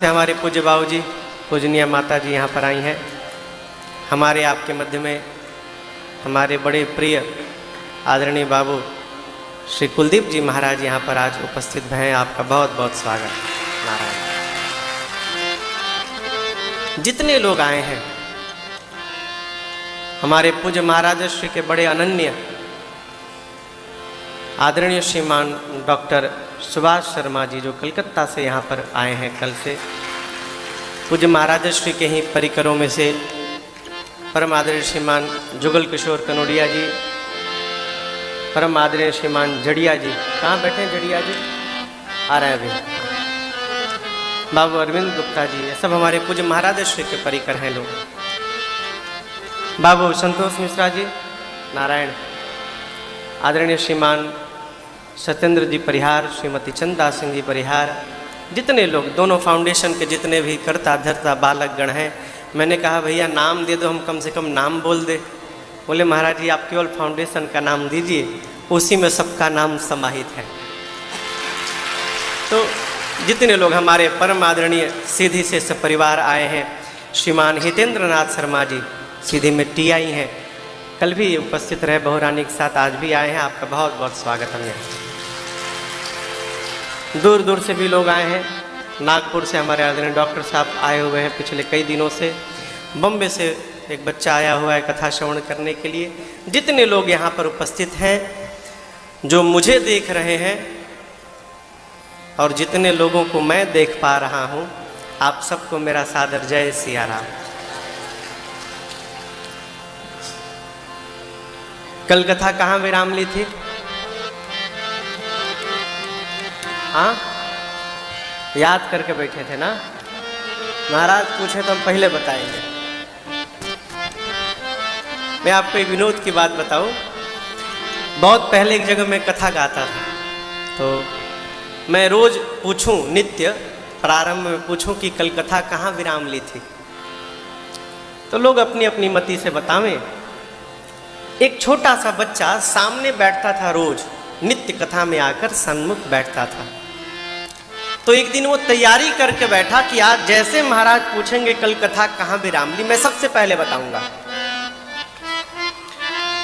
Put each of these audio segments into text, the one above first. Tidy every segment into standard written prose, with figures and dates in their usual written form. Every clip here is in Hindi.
हमारे पूज्य बाबूजी, पूजनीय माता जी यहाँ पर आई हैं। हमारे आपके मध्य में हमारे बड़े प्रिय आदरणीय बाबू श्री कुलदीप जी महाराज यहाँ पर आज उपस्थित हैं। आपका बहुत बहुत स्वागत। नारायण। जितने लोग आए हैं, हमारे पूज्य महाराज श्री के बड़े अनन्य आदरणीय श्रीमान डॉक्टर सुभाष शर्मा जी, जो कलकत्ता से यहाँ पर आए हैं कल से। पूज्य महाराज श्री के ही परिकरों में से परम आदरणीय श्रीमान जुगल किशोर कनोडिया जी, परम आदरणीय श्रीमान जड़िया जी, कहाँ बैठे हैं जड़िया जी? आ रहे हैं अभी। बाबू अरविंद गुप्ता जी, ये सब हमारे पूज्य महाराज श्री के परिकर हैं लोग। बाबू संतोष मिश्रा जी, नारायण। आदरणीय श्रीमान सत्येंद्र जी परिहार, श्रीमती चंदा सिंह जी परिहार, जितने लोग, दोनों फाउंडेशन के जितने भी कर्ता धर्ता बालक गण हैं। मैंने कहा भैया नाम दे दो, हम कम से कम नाम बोल दे। बोले महाराज जी आप केवल फाउंडेशन का नाम दीजिए, उसी में सबका नाम समाहित है। तो जितने लोग हमारे परम आदरणीय सीधी से सपरिवार आए हैं, श्रीमान हितेंद्र नाथ शर्मा जी सीधी में TI हैं, कल भी उपस्थित रहे बहुरानी के साथ, आज भी आए हैं। आपका बहुत बहुत स्वागत है। दूर दूर से भी लोग आए हैं। नागपुर से हमारे आदरणीय डॉक्टर साहब आए हुए हैं पिछले कई दिनों से। बम्बे से एक बच्चा आया हुआ है कथा श्रवण करने के लिए। जितने लोग यहाँ पर उपस्थित हैं, जो मुझे देख रहे हैं और जितने लोगों को मैं देख पा रहा हूँ, आप सबको मेरा सादर जय सिया राम। कल कथा कहाँ विराम ली थी? हाँ, याद करके बैठे थे ना? महाराज पूछे तो हम पहले बताएंगे। मैं आपको एक विनोद की बात बताऊं। बहुत पहले एक जगह मैं कथा गाता था, तो मैं रोज पूछूं, नित्य प्रारंभ में पूछूं कि कल कथा कहाँ विराम ली थी, तो लोग अपनी अपनी मति से बतावें। एक छोटा सा बच्चा सामने बैठता था, रोज नित्य कथा में आकर सन्मुख बैठता था। तो एक दिन वो तैयारी करके बैठा कि आज जैसे महाराज पूछेंगे कल कथा कहाँ विराम ली, मैं सबसे पहले बताऊंगा।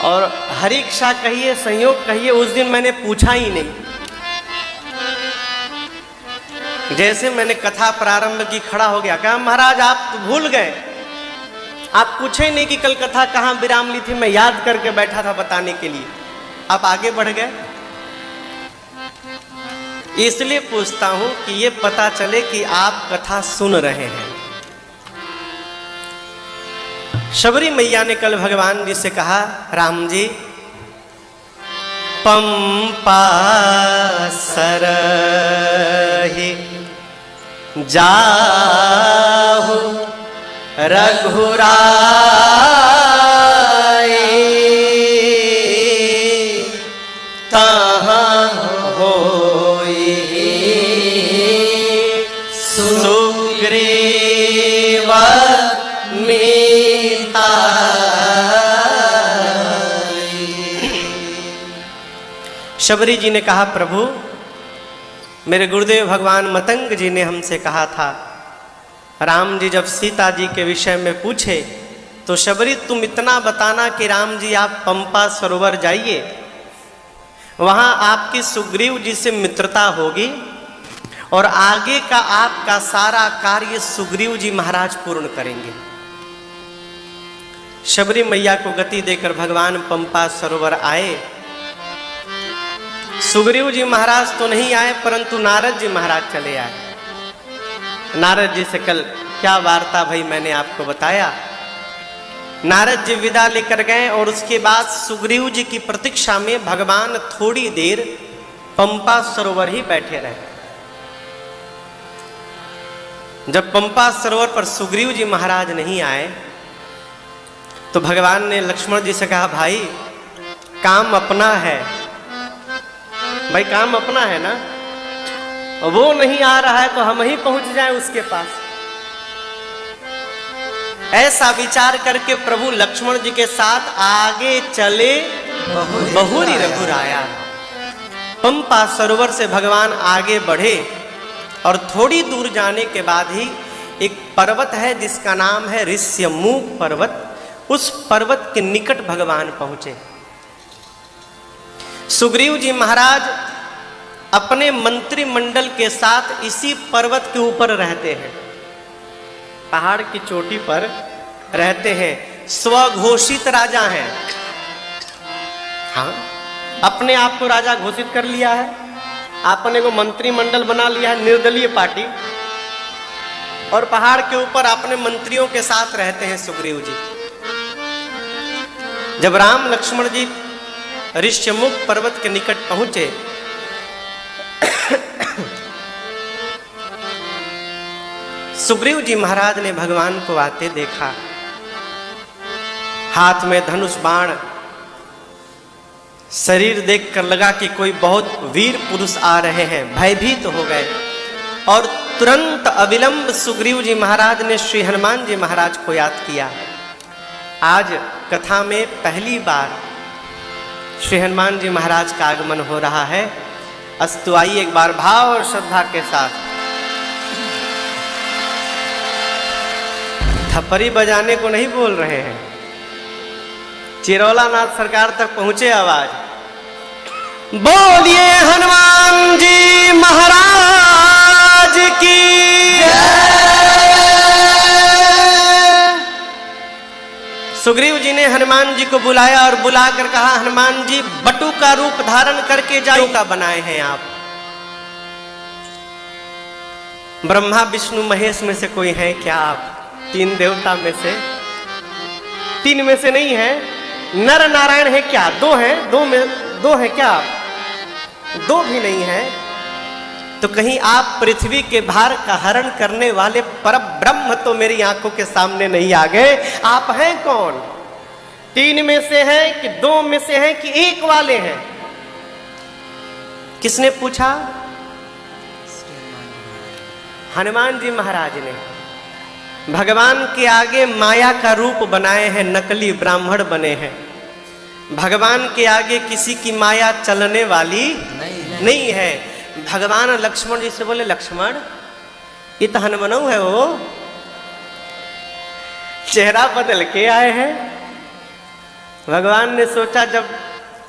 और हरीक्षा कहिए, संयोग कहिए, उस दिन मैंने पूछा ही नहीं। जैसे मैंने कथा प्रारंभ की, खड़ा हो गया, कहा महाराज आप तो भूल गए, आप पूछे नहीं कि कल कथा कहाँ विराम ली थी। मैं याद करके बैठा था बताने के लिए, आप आगे बढ़ गए। इसलिए पूछता हूं कि ये पता चले कि आप कथा सुन रहे हैं। शबरी मैया ने कल भगवान जी से कहा, राम जी पंपा सरहि जाहु रघुराई, तहाँ होई सुग्रीव मिताई। शबरी जी ने कहा, प्रभु मेरे गुरुदेव भगवान मतंग जी ने हमसे कहा था, राम जी जब सीता जी के विषय में पूछे तो शबरी तुम इतना बताना कि राम जी आप पंपा सरोवर जाइए, वहां आपकी सुग्रीव जी से मित्रता होगी और आगे का आपका सारा कार्य सुग्रीव जी महाराज पूर्ण करेंगे। शबरी मैया को गति देकर भगवान पंपा सरोवर आए। सुग्रीव जी महाराज तो नहीं आए, परंतु नारद जी महाराज चले आए। नारद जी से कल क्या वार्ता भई मैंने आपको बताया। नारद जी विदा लेकर गए और उसके बाद सुग्रीव जी की प्रतीक्षा में भगवान थोड़ी देर पंपा सरोवर ही बैठे रहे। जब पंपा सरोवर पर सुग्रीव जी महाराज नहीं आए तो भगवान ने लक्ष्मण जी से कहा, भाई काम अपना है, भाई काम अपना है ना, वो नहीं आ रहा है तो हम ही पहुंच जाएं उसके पास। ऐसा विचार करके प्रभु लक्ष्मण जी के साथ आगे चले बहुरी रघुराया। पंपा सरोवर से भगवान आगे बढ़े और थोड़ी दूर जाने के बाद ही एक पर्वत है जिसका नाम है ऋष्यमूक पर्वत। उस पर्वत के निकट भगवान पहुंचे। सुग्रीव जी महाराज अपने मंत्रिमंडल के साथ इसी पर्वत के ऊपर रहते हैं, पहाड़ की चोटी पर रहते हैं। स्वघोषित राजा हैं। हाँ, अपने आप को राजा घोषित कर लिया है, आपने को मंत्रिमंडल बना लिया है, निर्दलीय पार्टी, और पहाड़ के ऊपर अपने मंत्रियों के साथ रहते हैं सुग्रीव जी। जब राम लक्ष्मण जी ऋष्यमुख पर्वत के निकट पहुंचे सुग्रीव जी महाराज ने भगवान को आते देखा, हाथ में धनुष बाण, शरीर देखकर लगा कि कोई बहुत वीर पुरुष आ रहे हैं, भयभीत हो गए और तुरंत अविलंब सुग्रीव जी महाराज ने श्री हनुमान जी महाराज को याद किया। आज कथा में पहली बार श्री हनुमान जी महाराज का आगमन हो रहा है। अस्तु, आइए एक बार भाव और श्रद्धा के साथ थप्पड़ी बजाने को नहीं बोल रहे हैं, चिरौला नाथ सरकार तक पहुंचे आवाज। बोलिए हनुमान जी महाराज की जय। सुग्रीव जी ने हनुमान जी को बुलाया और बुलाकर कहा, हनुमान जी बटु का रूप धारण करके जाओ का बनाए हैं आप। ब्रह्मा विष्णु महेश में से कोई है क्या आप? तीन देवता में से, तीन में से नहीं है। नर नारायण है क्या? दो हैं, दो है क्या आप? दो भी नहीं है। तो कहीं आप पृथ्वी के भार का हरण करने वाले परब्रह्म तो मेरी आंखों के सामने नहीं आ गए। आप हैं कौन? तीन में से हैं कि दो में से हैं कि एक वाले हैं? किसने पूछा? हनुमान जी महाराज ने। भगवान के आगे माया का रूप बनाए हैं, नकली ब्राह्मण बने हैं। भगवान के आगे किसी की माया चलने वाली नहीं है। भगवान लक्ष्मण जी से बोले, लक्ष्मण ये तो हनुमानों है, वो चेहरा बदल के आए हैं। भगवान ने सोचा जब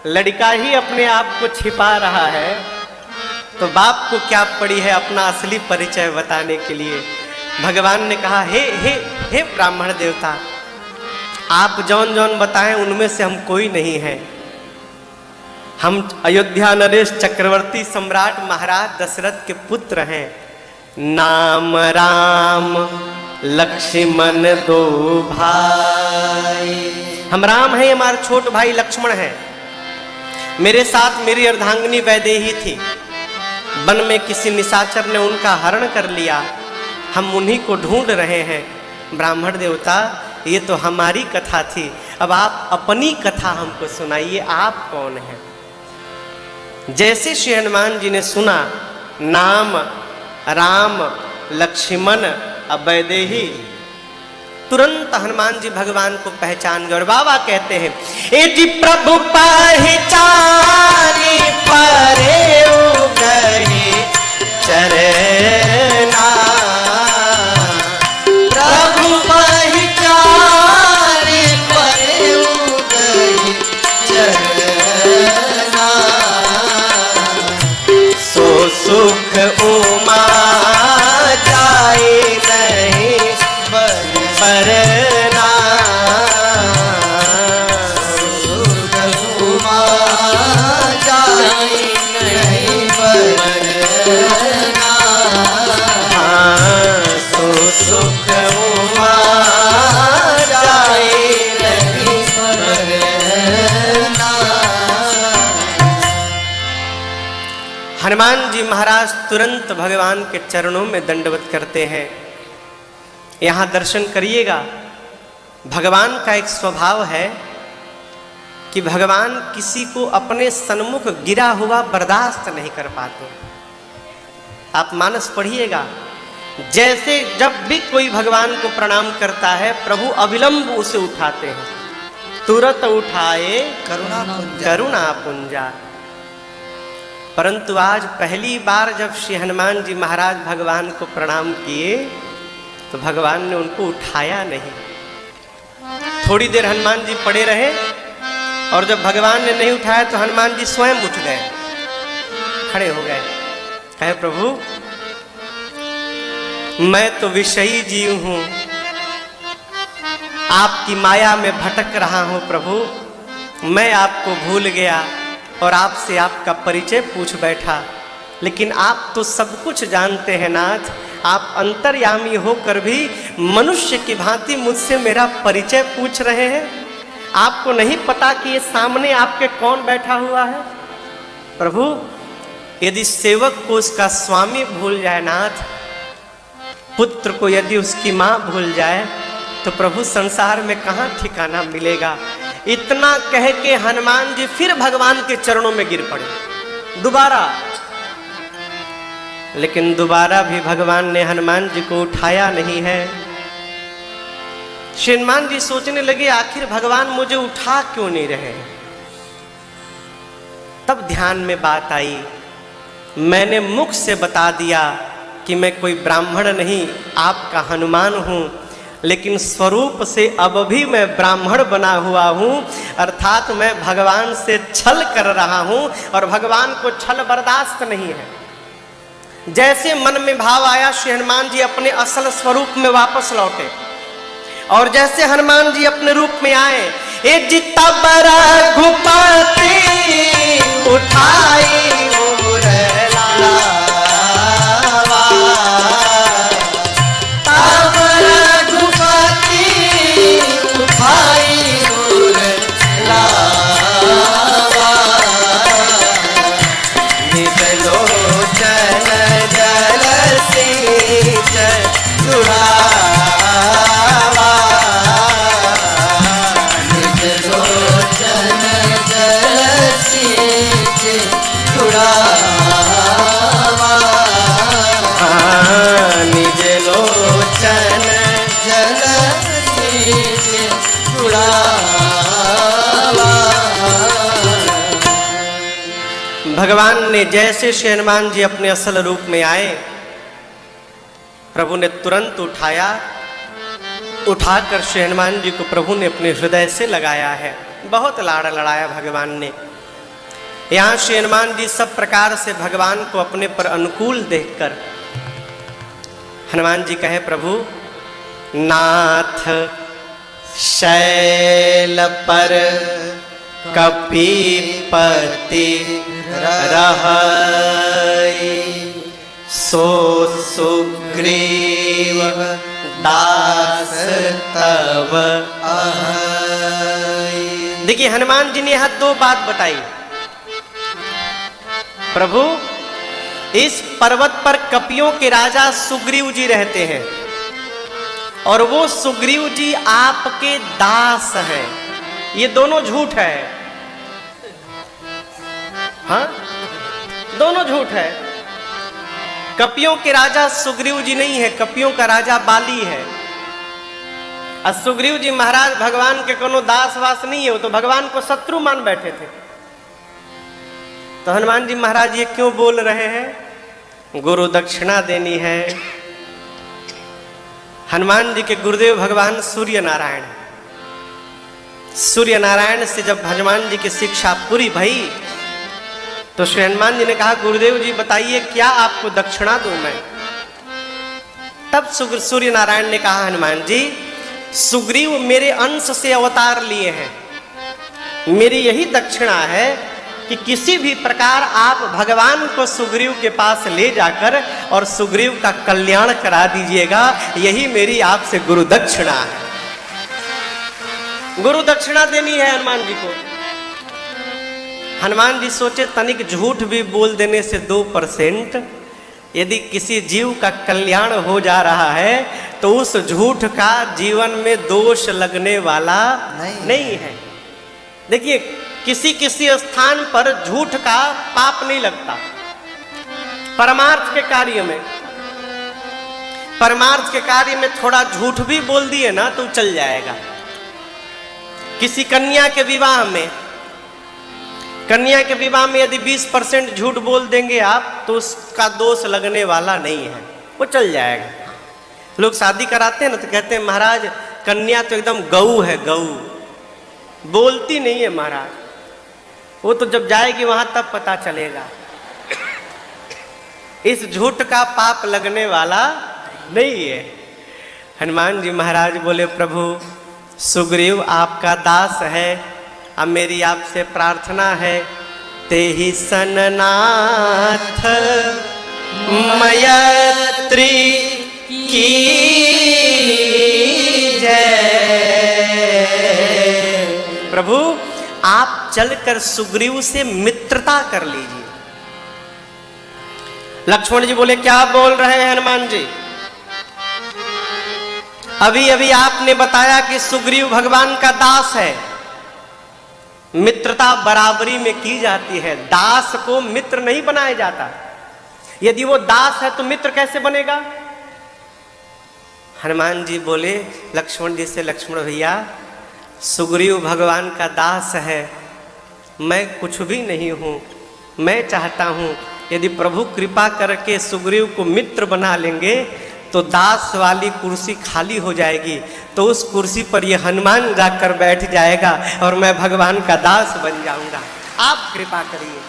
लड़का ही अपने आप को छिपा रहा है तो बाप को क्या पड़ी है अपना असली परिचय बताने के लिए। भगवान ने कहा, हे ब्राह्मण देवता, आप जौन जौन बताएं उनमें से हम कोई नहीं है। हम अयोध्या नरेश चक्रवर्ती सम्राट महाराज दशरथ के पुत्र हैं। नाम राम लक्ष्मण दो भाई। हम राम हैं, हमारे छोटे भाई लक्ष्मण हैं। मेरे साथ मेरी अर्धांगिनी वैदेही थी। वन में किसी निशाचर ने उनका हरण कर लिया, हम उन्हीं को ढूंढ रहे हैं। ब्राह्मण देवता, ये तो हमारी कथा थी, अब आप अपनी कथा हमको सुनाइए, आप कौन हैं? जैसे श्री हनुमान जी ने सुना नाम राम लक्ष्मण वैदेही, तुरंत हनुमान जी भगवान को पहचान गए और बाबा कहते हैं, ए जी प्रभु पहचानी परे गए चरना, प्रभु पहचानी परे गए चरना, सो सुख उमा जाए नहीं बरना, सुख उमा जाए नहीं बरना, हाँ सो सुख उमा जाए नहीं बरना। हनुमान जी महाराज तुरंत भगवान के चरणों में दंडवत करते हैं। यहाँ दर्शन करिएगा, भगवान का एक स्वभाव है कि भगवान किसी को अपने सन्मुख गिरा हुआ बर्दाश्त नहीं कर पाते। आप मानस पढ़िएगा, जैसे जब भी कोई भगवान को प्रणाम करता है प्रभु अविलंब उसे उठाते हैं, तुरंत उठाए करुणा पुंजा। परंतु आज पहली बार जब श्री हनुमान जी महाराज भगवान को प्रणाम किए तो भगवान ने उनको उठाया नहीं। थोड़ी देर हनुमान जी पड़े रहे और जब भगवान ने नहीं उठाया तो हनुमान जी स्वयं उठ गए, खड़े हो गए। कहे प्रभु मैं तो विषयी जीव हूं, आपकी माया में भटक रहा हूं प्रभु, मैं आपको भूल गया और आपसे आपका परिचय पूछ बैठा, लेकिन आप तो सब कुछ जानते हैं नाथ, आप अंतर्यामी होकर भी मनुष्य की भांति मुझसे मेरा परिचय पूछ रहे हैं। आपको नहीं पता कि ये सामने आपके कौन बैठा हुआ है। प्रभु यदि सेवक को उसका स्वामी भूल जाए नाथ, पुत्र को यदि उसकी माँ भूल जाए तो प्रभु संसार में कहाँ ठिकाना मिलेगा। इतना कह के हनुमान जी फिर भगवान के चरणों में गिर पड़े दोबारा, लेकिन दोबारा भी भगवान ने हनुमान जी को उठाया नहीं है। श्री हनुमान जी सोचने लगे आखिर भगवान मुझे उठा क्यों नहीं रहे। तब ध्यान में बात आई, मैंने मुख से बता दिया कि मैं कोई ब्राह्मण नहीं, आपका हनुमान हूं, लेकिन स्वरूप से अब भी मैं ब्राह्मण बना हुआ हूं, अर्थात मैं भगवान से छल कर रहा हूं और भगवान को छल बर्दाश्त नहीं है। जैसे मन में भाव आया श्री हनुमान जी अपने असल स्वरूप में वापस लौटे और जैसे हनुमान जी अपने रूप में आए, ए जिता बरा घुपाती उठाई भगवान ने जैसे श्री हनुमान जी अपने असल रूप में आए, प्रभु ने तुरंत उठाया, उठाकर श्री हनुमान जी को प्रभु ने अपने हृदय से लगाया है। बहुत लाड़ लड़ाया भगवान ने। यहाँ श्री हनुमान जी सब प्रकार से भगवान को अपने पर अनुकूल देखकर हनुमान जी कहे, प्रभु नाथ शैल पर कपीपति रहई, सो सुग्रीव दास तव अहई। देखिए हनुमान जी ने यहां दो बात बताई। प्रभु इस पर्वत पर कपियों के राजा सुग्रीव जी रहते हैं और वो सुग्रीव जी आपके दास हैं। ये दोनों झूठ है, हाँ दोनों झूठ है। कपियों के राजा सुग्रीव जी नहीं है, कपियों का राजा बाली है। और सुग्रीव जी महाराज भगवान के कोनो दास वास नहीं है, वो तो भगवान को शत्रु मान बैठे थे। तो हनुमान जी महाराज ये क्यों बोल रहे हैं? गुरु दक्षिणा देनी है। हनुमान जी के गुरुदेव भगवान सूर्य नारायण, सूर्य नारायण से जब हनुमान जी की शिक्षा पूरी भई तो श्री हनुमान जी ने कहा, गुरुदेव जी बताइए क्या आपको दक्षिणा दूं मैं? तब सूर्य नारायण ने कहा, हनुमान जी सुग्रीव मेरे अंश से अवतार लिए हैं, मेरी यही दक्षिणा है कि किसी भी प्रकार आप भगवान को सुग्रीव के पास ले जाकर और सुग्रीव का कल्याण करा दीजिएगा, यही मेरी आपसे गुरु दक्षिणा है। गुरु दक्षिणा देनी है हनुमान जी को। हनुमान जी सोचे तनिक झूठ भी बोल देने से 2% यदि किसी जीव का कल्याण हो जा रहा है तो उस झूठ का जीवन में दोष लगने वाला नहीं है। देखिए किसी किसी स्थान पर झूठ का पाप नहीं लगता। परमार्थ के कार्य में, परमार्थ के कार्य में थोड़ा झूठ भी बोल दिए ना तो चल जाएगा। किसी कन्या के विवाह में कन्या के विवाह में यदि 20% झूठ बोल देंगे आप तो उसका दोष लगने वाला नहीं है, वो चल जाएगा। लोग शादी कराते हैं ना तो कहते हैं महाराज कन्या तो एकदम गऊ है, गऊ, बोलती नहीं है महाराज, वो तो जब जाएगी वहां तब पता चलेगा। इस झूठ का पाप लगने वाला नहीं है। हनुमान जी महाराज बोले प्रभु सुग्रीव आपका दास है, अब मेरी आपसे प्रार्थना है, ते ही सननाथ मयत्री की जय। प्रभु आप चलकर सुग्रीव से मित्रता कर लीजिए। लक्ष्मण जी बोले क्या बोल रहे हैं हनुमान जी, अभी अभी आपने बताया कि सुग्रीव भगवान का दास है, मित्रता बराबरी में की जाती है, दास को मित्र नहीं बनाया जाता। यदि वो दास है तो मित्र कैसे बनेगा? हनुमान जी बोले लक्ष्मण जी से, लक्ष्मण भैया सुग्रीव भगवान का दास है, मैं कुछ भी नहीं हूं। मैं चाहता हूं यदि प्रभु कृपा करके सुग्रीव को मित्र बना लेंगे तो दास वाली कुर्सी खाली हो जाएगी, तो उस कुर्सी पर ये हनुमान जाकर बैठ जाएगा और मैं भगवान का दास बन जाऊंगा, आप कृपा करिए।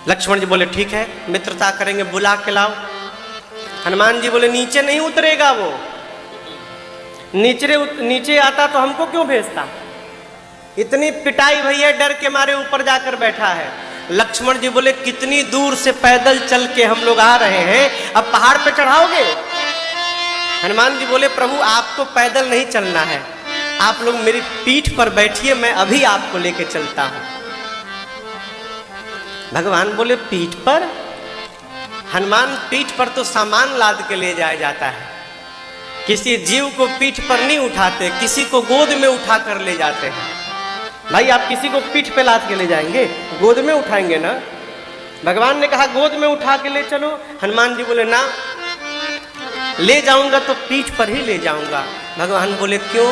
लक्ष्मण जी बोले ठीक है मित्रता करेंगे, बुला के लाओ। हनुमान जी बोले नीचे नहीं उतरेगा वो, नीचे आता तो हमको क्यों भेजता, इतनी पिटाई भैया डर के मारे ऊपर जाकर बैठा है। लक्ष्मण जी बोले कितनी दूर से पैदल चल के हम लोग आ रहे हैं, अब पहाड़ पे चढ़ाओगे? हनुमान जी बोले प्रभु आपको पैदल नहीं चलना है, आप लोग मेरी पीठ पर बैठिए, मैं अभी आपको लेके चलता हूं। भगवान बोले पीठ पर? हनुमान पीठ पर तो सामान लाद के ले जाया जाता है, किसी जीव को पीठ पर नहीं उठाते, किसी को गोद में उठा कर ले जाते हैं। भाई आप किसी को पीठ पे लाद के ले जाएंगे, गोद में उठाएंगे ना? भगवान ने कहा गोद में उठा के ले चलो। हनुमान जी बोले ना, ले जाऊंगा तो पीठ पर ही ले जाऊंगा। भगवान बोले क्यों?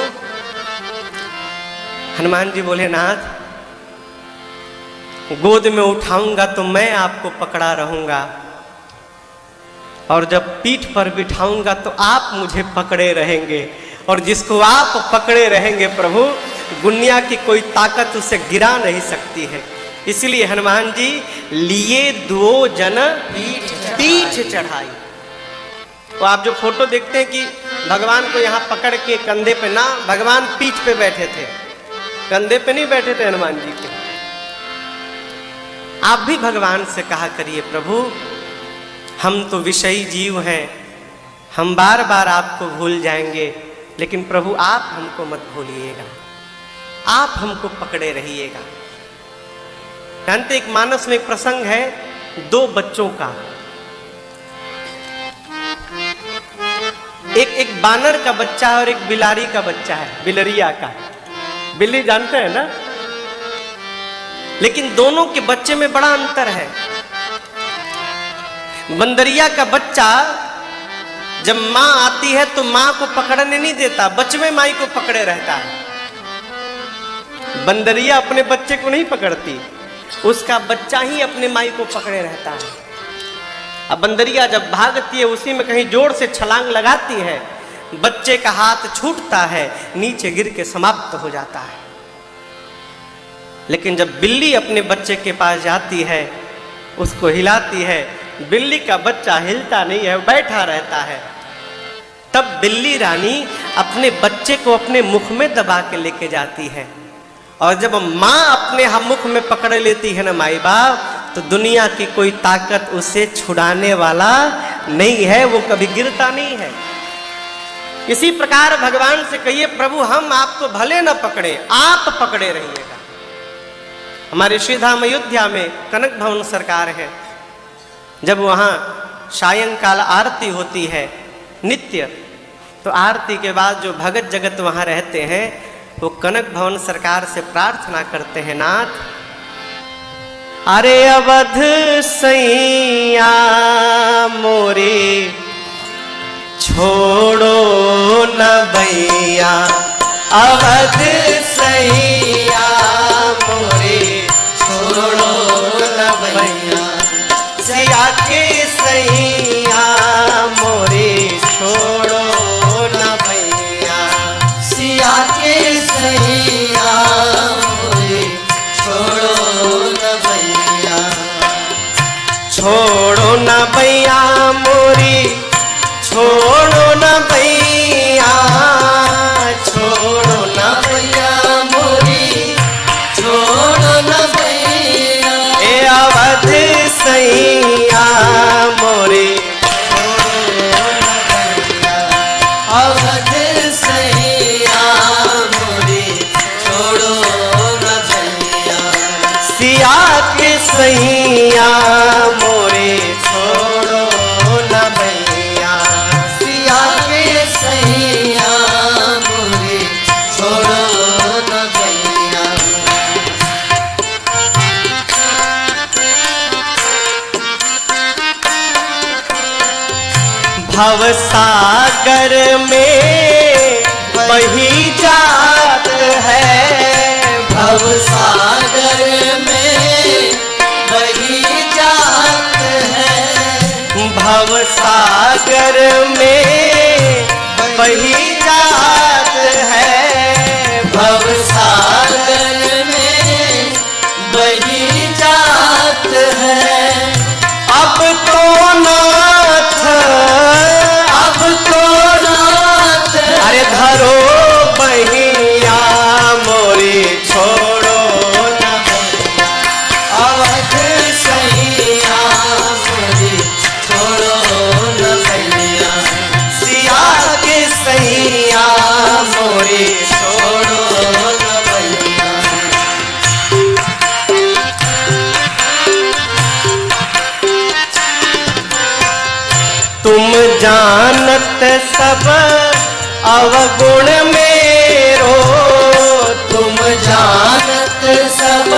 हनुमान जी बोले नाथ गोद में उठाऊंगा तो मैं आपको पकड़ा रहूंगा, और जब पीठ पर बिठाऊंगा तो आप मुझे पकड़े रहेंगे, और जिसको आप पकड़े रहेंगे प्रभु दुनिया की कोई ताकत उसे गिरा नहीं सकती है। इसलिए हनुमान जी लिए दो जन पीठ चढ़ाई। तो आप जो फोटो देखते हैं कि भगवान को यहाँ पकड़ के कंधे पे, ना, भगवान पीठ पे बैठे थे, कंधे पे नहीं बैठे थे हनुमान जी के। आप भी भगवान से कहा करिए प्रभु हम तो विषयी जीव हैं, हम बार बार आपको भूल जाएंगे, लेकिन प्रभु आप हमको मत भूलिएगा, आप हमको पकड़े रहिएगा। जानते एक मानस में एक प्रसंग है दो बच्चों का, एक बानर का बच्चा और एक बिलारी का बच्चा है, बिलरिया का। बिल्ली जानते हैं ना, लेकिन दोनों के बच्चे में बड़ा अंतर है। बंदरिया का बच्चा जब माँ आती है तो माँ को पकड़ने नहीं देता, बचवे माई को पकड़े रहता है। बंदरिया अपने बच्चे को नहीं पकड़ती, उसका बच्चा ही अपने माई को पकड़े रहता है। अब बंदरिया जब भागती है उसी में कहीं जोर से छलांग लगाती है, बच्चे का हाथ छूटता है, नीचे गिर के समाप्त हो जाता है। लेकिन जब बिल्ली अपने बच्चे के पास जाती है, उसको हिलाती है, बिल्ली का बच्चा हिलता नहीं है, बैठा रहता है। तब बिल्ली रानी अपने बच्चे को अपने मुख में दबा के लेके जाती है, और जब माँ अपने मुख में पकड़ लेती है ना माई बाप, तो दुनिया की कोई ताकत उसे छुड़ाने वाला नहीं है, वो कभी गिरता नहीं है। इसी प्रकार भगवान से कहिए प्रभु हम आपको भले न पकड़े, आप पकड़े रहिएगा। हमारे श्रीधाम अयोध्या में कनक भवन सरकार है, जब वहाँ सायंकाल आरती होती है नित्य, तो आरती के बाद जो भगत जगत वहाँ रहते हैं वो कनक भवन सरकार से प्रार्थना करते हैं, नाथ अरे अवध सैया मोरे छोड़ो न भैया, अवध सैया सैया मोरे छोड़ो न भैया। सिया के सैया मोरे छोड़ो न भैया। भवसागर में बही जात है, भवसागर में बही जात है। भवसागर में बही जात है। भवसागर में बही जात है। अब तो नाथ, अब तो नाथ, अरे धरो बहिया मोरी छोड़ो न भैया। अवध सैया मोरे छोड़ो न भैया। सिया के सैया मोरी छोड़ो न भैया। तुम जानत सब अवगुण मेरो। तुम जानत सब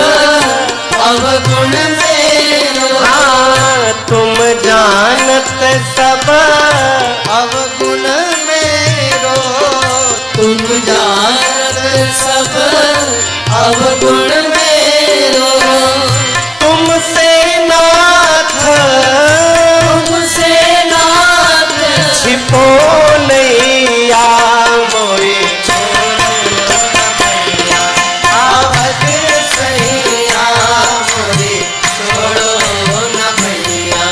अवगुण मेरो। हाँ तुम जानत सब अवगुण मेरो। तुम जानत सब अवगुण मेरो। तुमसे नाथ, तुमसे नाथ, छिपो नैया मोरे अवध सैया मोरे छोड़ो न भैया।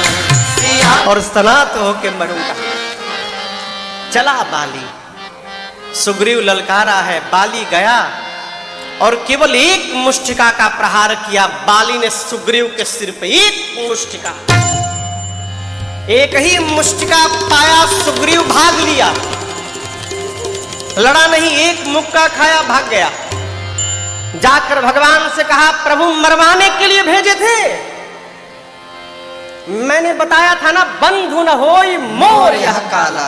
और सनात होके मरूंगा। चला बाली, सुग्रीव ललकारा है, बाली गया और केवल एक मुष्टिका का प्रहार किया। बाली ने सुग्रीव के सिर पे एक मुष्टिका, एक ही मुष्टिका पाया, सुग्रीव भाग लिया, लड़ा नहीं, एक मुक्का खाया, भाग गया। जाकर भगवान से कहा, प्रभु मरवाने के लिए भेजे थे, मैंने बताया था ना, बंधु न होई मोर यह काला।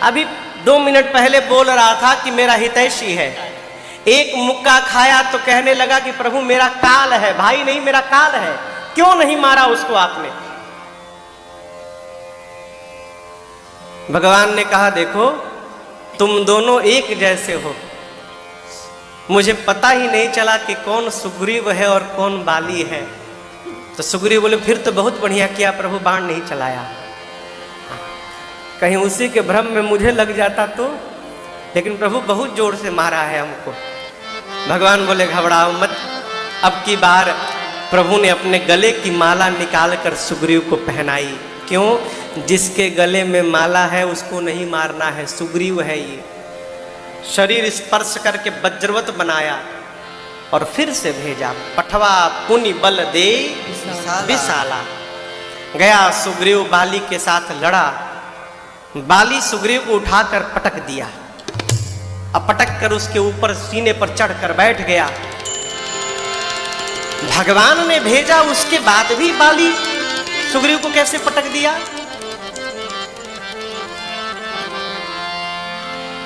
अभी 2 मिनट पहले बोल रहा था कि मेरा हितैषी है, एक मुक्का खाया तो कहने लगा कि प्रभु मेरा काल है। भाई नहीं, मेरा काल है, क्यों नहीं मारा उसको आपने? भगवान ने कहा, देखो तुम दोनों एक जैसे हो, मुझे पता ही नहीं चला कि कौन सुग्रीव है और कौन बाली है। तो सुग्रीव बोले, फिर तो बहुत बढ़िया किया प्रभु, बाण नहीं चलाया, कहीं उसी के भ्रम में मुझे लग जाता तो। लेकिन प्रभु बहुत जोर से मारा है हमको। भगवान बोले, घबराओ मत, अब की बार प्रभु ने अपने गले की माला निकालकर सुग्रीव को पहनाई। क्यों? जिसके गले में माला है उसको नहीं मारना है, सुग्रीव है ये। शरीर स्पर्श करके वज्रवत बनाया और फिर से भेजा। पठवा पुनि बल दे विशाला। गया सुग्रीव, बाली के साथ लड़ा। बाली सुग्रीव को उठाकर पटक दिया, अब पटक कर उसके ऊपर सीने पर चढ़कर बैठ गया। भगवान ने भेजा, उसके बाद भी बाली सुग्रीव को कैसे पटक दिया?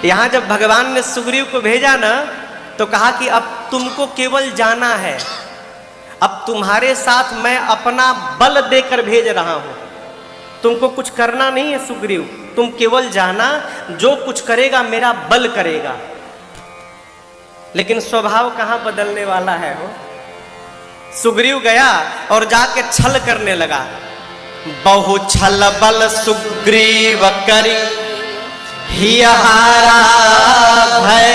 यहां जब भगवान ने सुग्रीव को भेजा ना, तो कहा कि अब तुमको केवल जाना है, अब तुम्हारे साथ मैं अपना बल देकर भेज रहा हूं, तुमको कुछ करना नहीं है सुग्रीव, तुम केवल जाना, जो कुछ करेगा मेरा बल करेगा। लेकिन स्वभाव कहां बदलने वाला है हो। सुग्रीव गया और जाके छल करने लगा। बहु छल बल सुग्रीव करी, हियहारा भय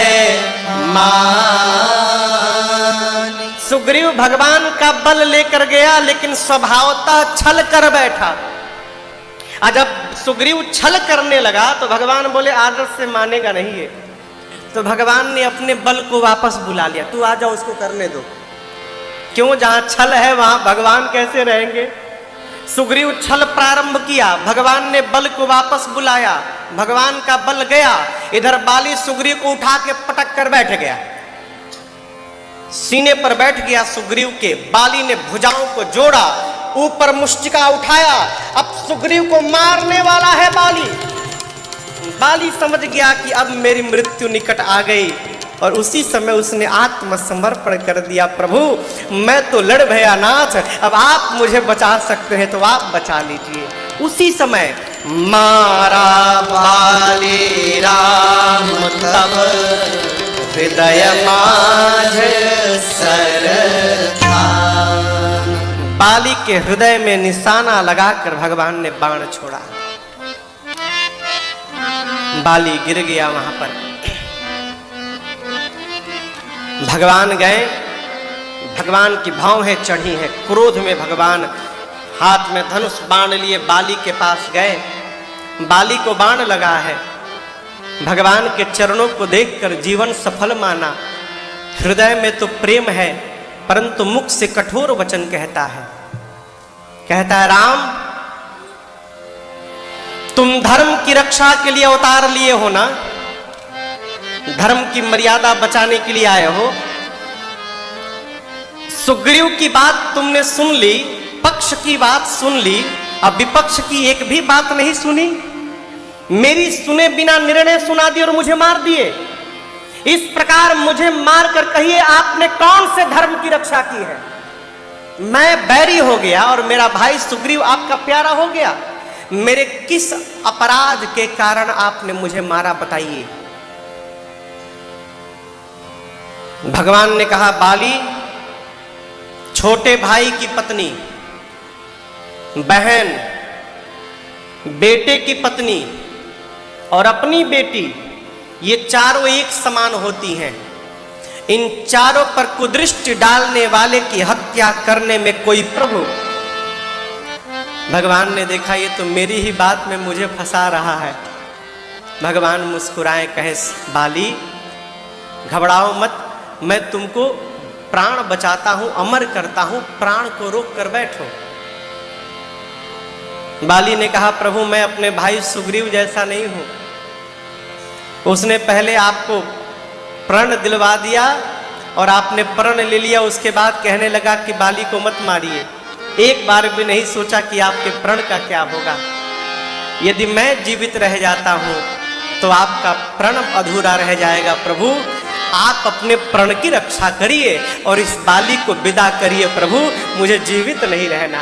मान। सुग्रीव भगवान का बल लेकर गया, लेकिन स्वभावतः छल कर बैठा। जब सुग्रीव छल करने लगा तो भगवान बोले, आदत से मानेगा नहीं है। तो भगवान ने अपने बल को वापस बुला लिया, तू आ जा, उसको करने दो। क्यों? जहां छल है वहां भगवान कैसे रहेंगे? सुग्रीव छल प्रारंभ किया, भगवान ने बल को वापस बुलाया, भगवान का बल गया। इधर बाली सुग्रीव को उठा के पटक कर बैठ गया। सीने पर बैठ गया सुग्रीव के। बाली ने भुजाओं को जोड़ा, ऊपर मुष्टिका उठाया। अब सुग्रीव को मारने वाला है बाली। बाली समझ गया कि अब मेरी मृत्यु निकट आ गई, और उसी समय उसने आत्मसमर्पण कर दिया। प्रभु मैं तो लड़ भया नाथ, अब आप मुझे बचा सकते हैं तो आप बचा लीजिए। उसी समय मारा बाली राम तब हृदय माझ सर थान। बाली के हृदय में निशाना लगाकर भगवान ने बाण छोड़ा। बाली गिर गया वहां पर। भगवान गए, भगवान की भावें चढ़ी हैं। क्रोध में भगवान हाथ में धनुष बाण लिए बाली के पास गए। बाली को बाण लगा है। भगवान के चरणों को देखकर जीवन सफल माना। हृदय में तो प्रेम है, परंतु मुख से कठोर वचन कहता है। राम तुम धर्म की रक्षा के लिए अवतार लिए हो ना, धर्म की मर्यादा बचाने के लिए आए हो। सुग्रीव की बात तुमने सुन ली, पक्ष की बात सुन ली, अब विपक्ष की एक भी बात नहीं सुनी। मेरी सुने बिना निर्णय सुना दिए और मुझे मार दिए। इस प्रकार मुझे मारकर कहिए आपने कौन से धर्म की रक्षा की है? मैं बैरी हो गया और मेरा भाई सुग्रीव आपका प्यारा हो गया। मेरे किस अपराध के कारण आपने मुझे मारा बताइए। भगवान ने कहा बाली, छोटे भाई की पत्नी, बहन, बेटे की पत्नी और अपनी बेटी, ये चारों एक समान होती हैं। इन चारों पर कुदृष्टि डालने वाले की हत्या करने में कोई प्रभु। भगवान ने देखा ये तो मेरी ही बात में मुझे फंसा रहा है। भगवान मुस्कुराए, कहे बाली घबराओ मत, मैं तुमको प्राण बचाता हूं, अमर करता हूं, प्राण को रोक कर बैठो। बाली ने कहा प्रभु मैं अपने भाई सुग्रीव जैसा नहीं हूं। उसने पहले आपको प्रण दिलवा दिया और आपने प्रण ले लिया। उसके बाद कहने लगा कि बाली को मत मारिए। एक बार भी नहीं सोचा कि आपके प्रण का क्या होगा। यदि मैं जीवित रह जाता हूं तो आपका प्रण अधूरा रह जाएगा। प्रभु आप अपने प्रण की रक्षा करिए और इस बाली को विदा करिए। प्रभु मुझे जीवित नहीं रहना।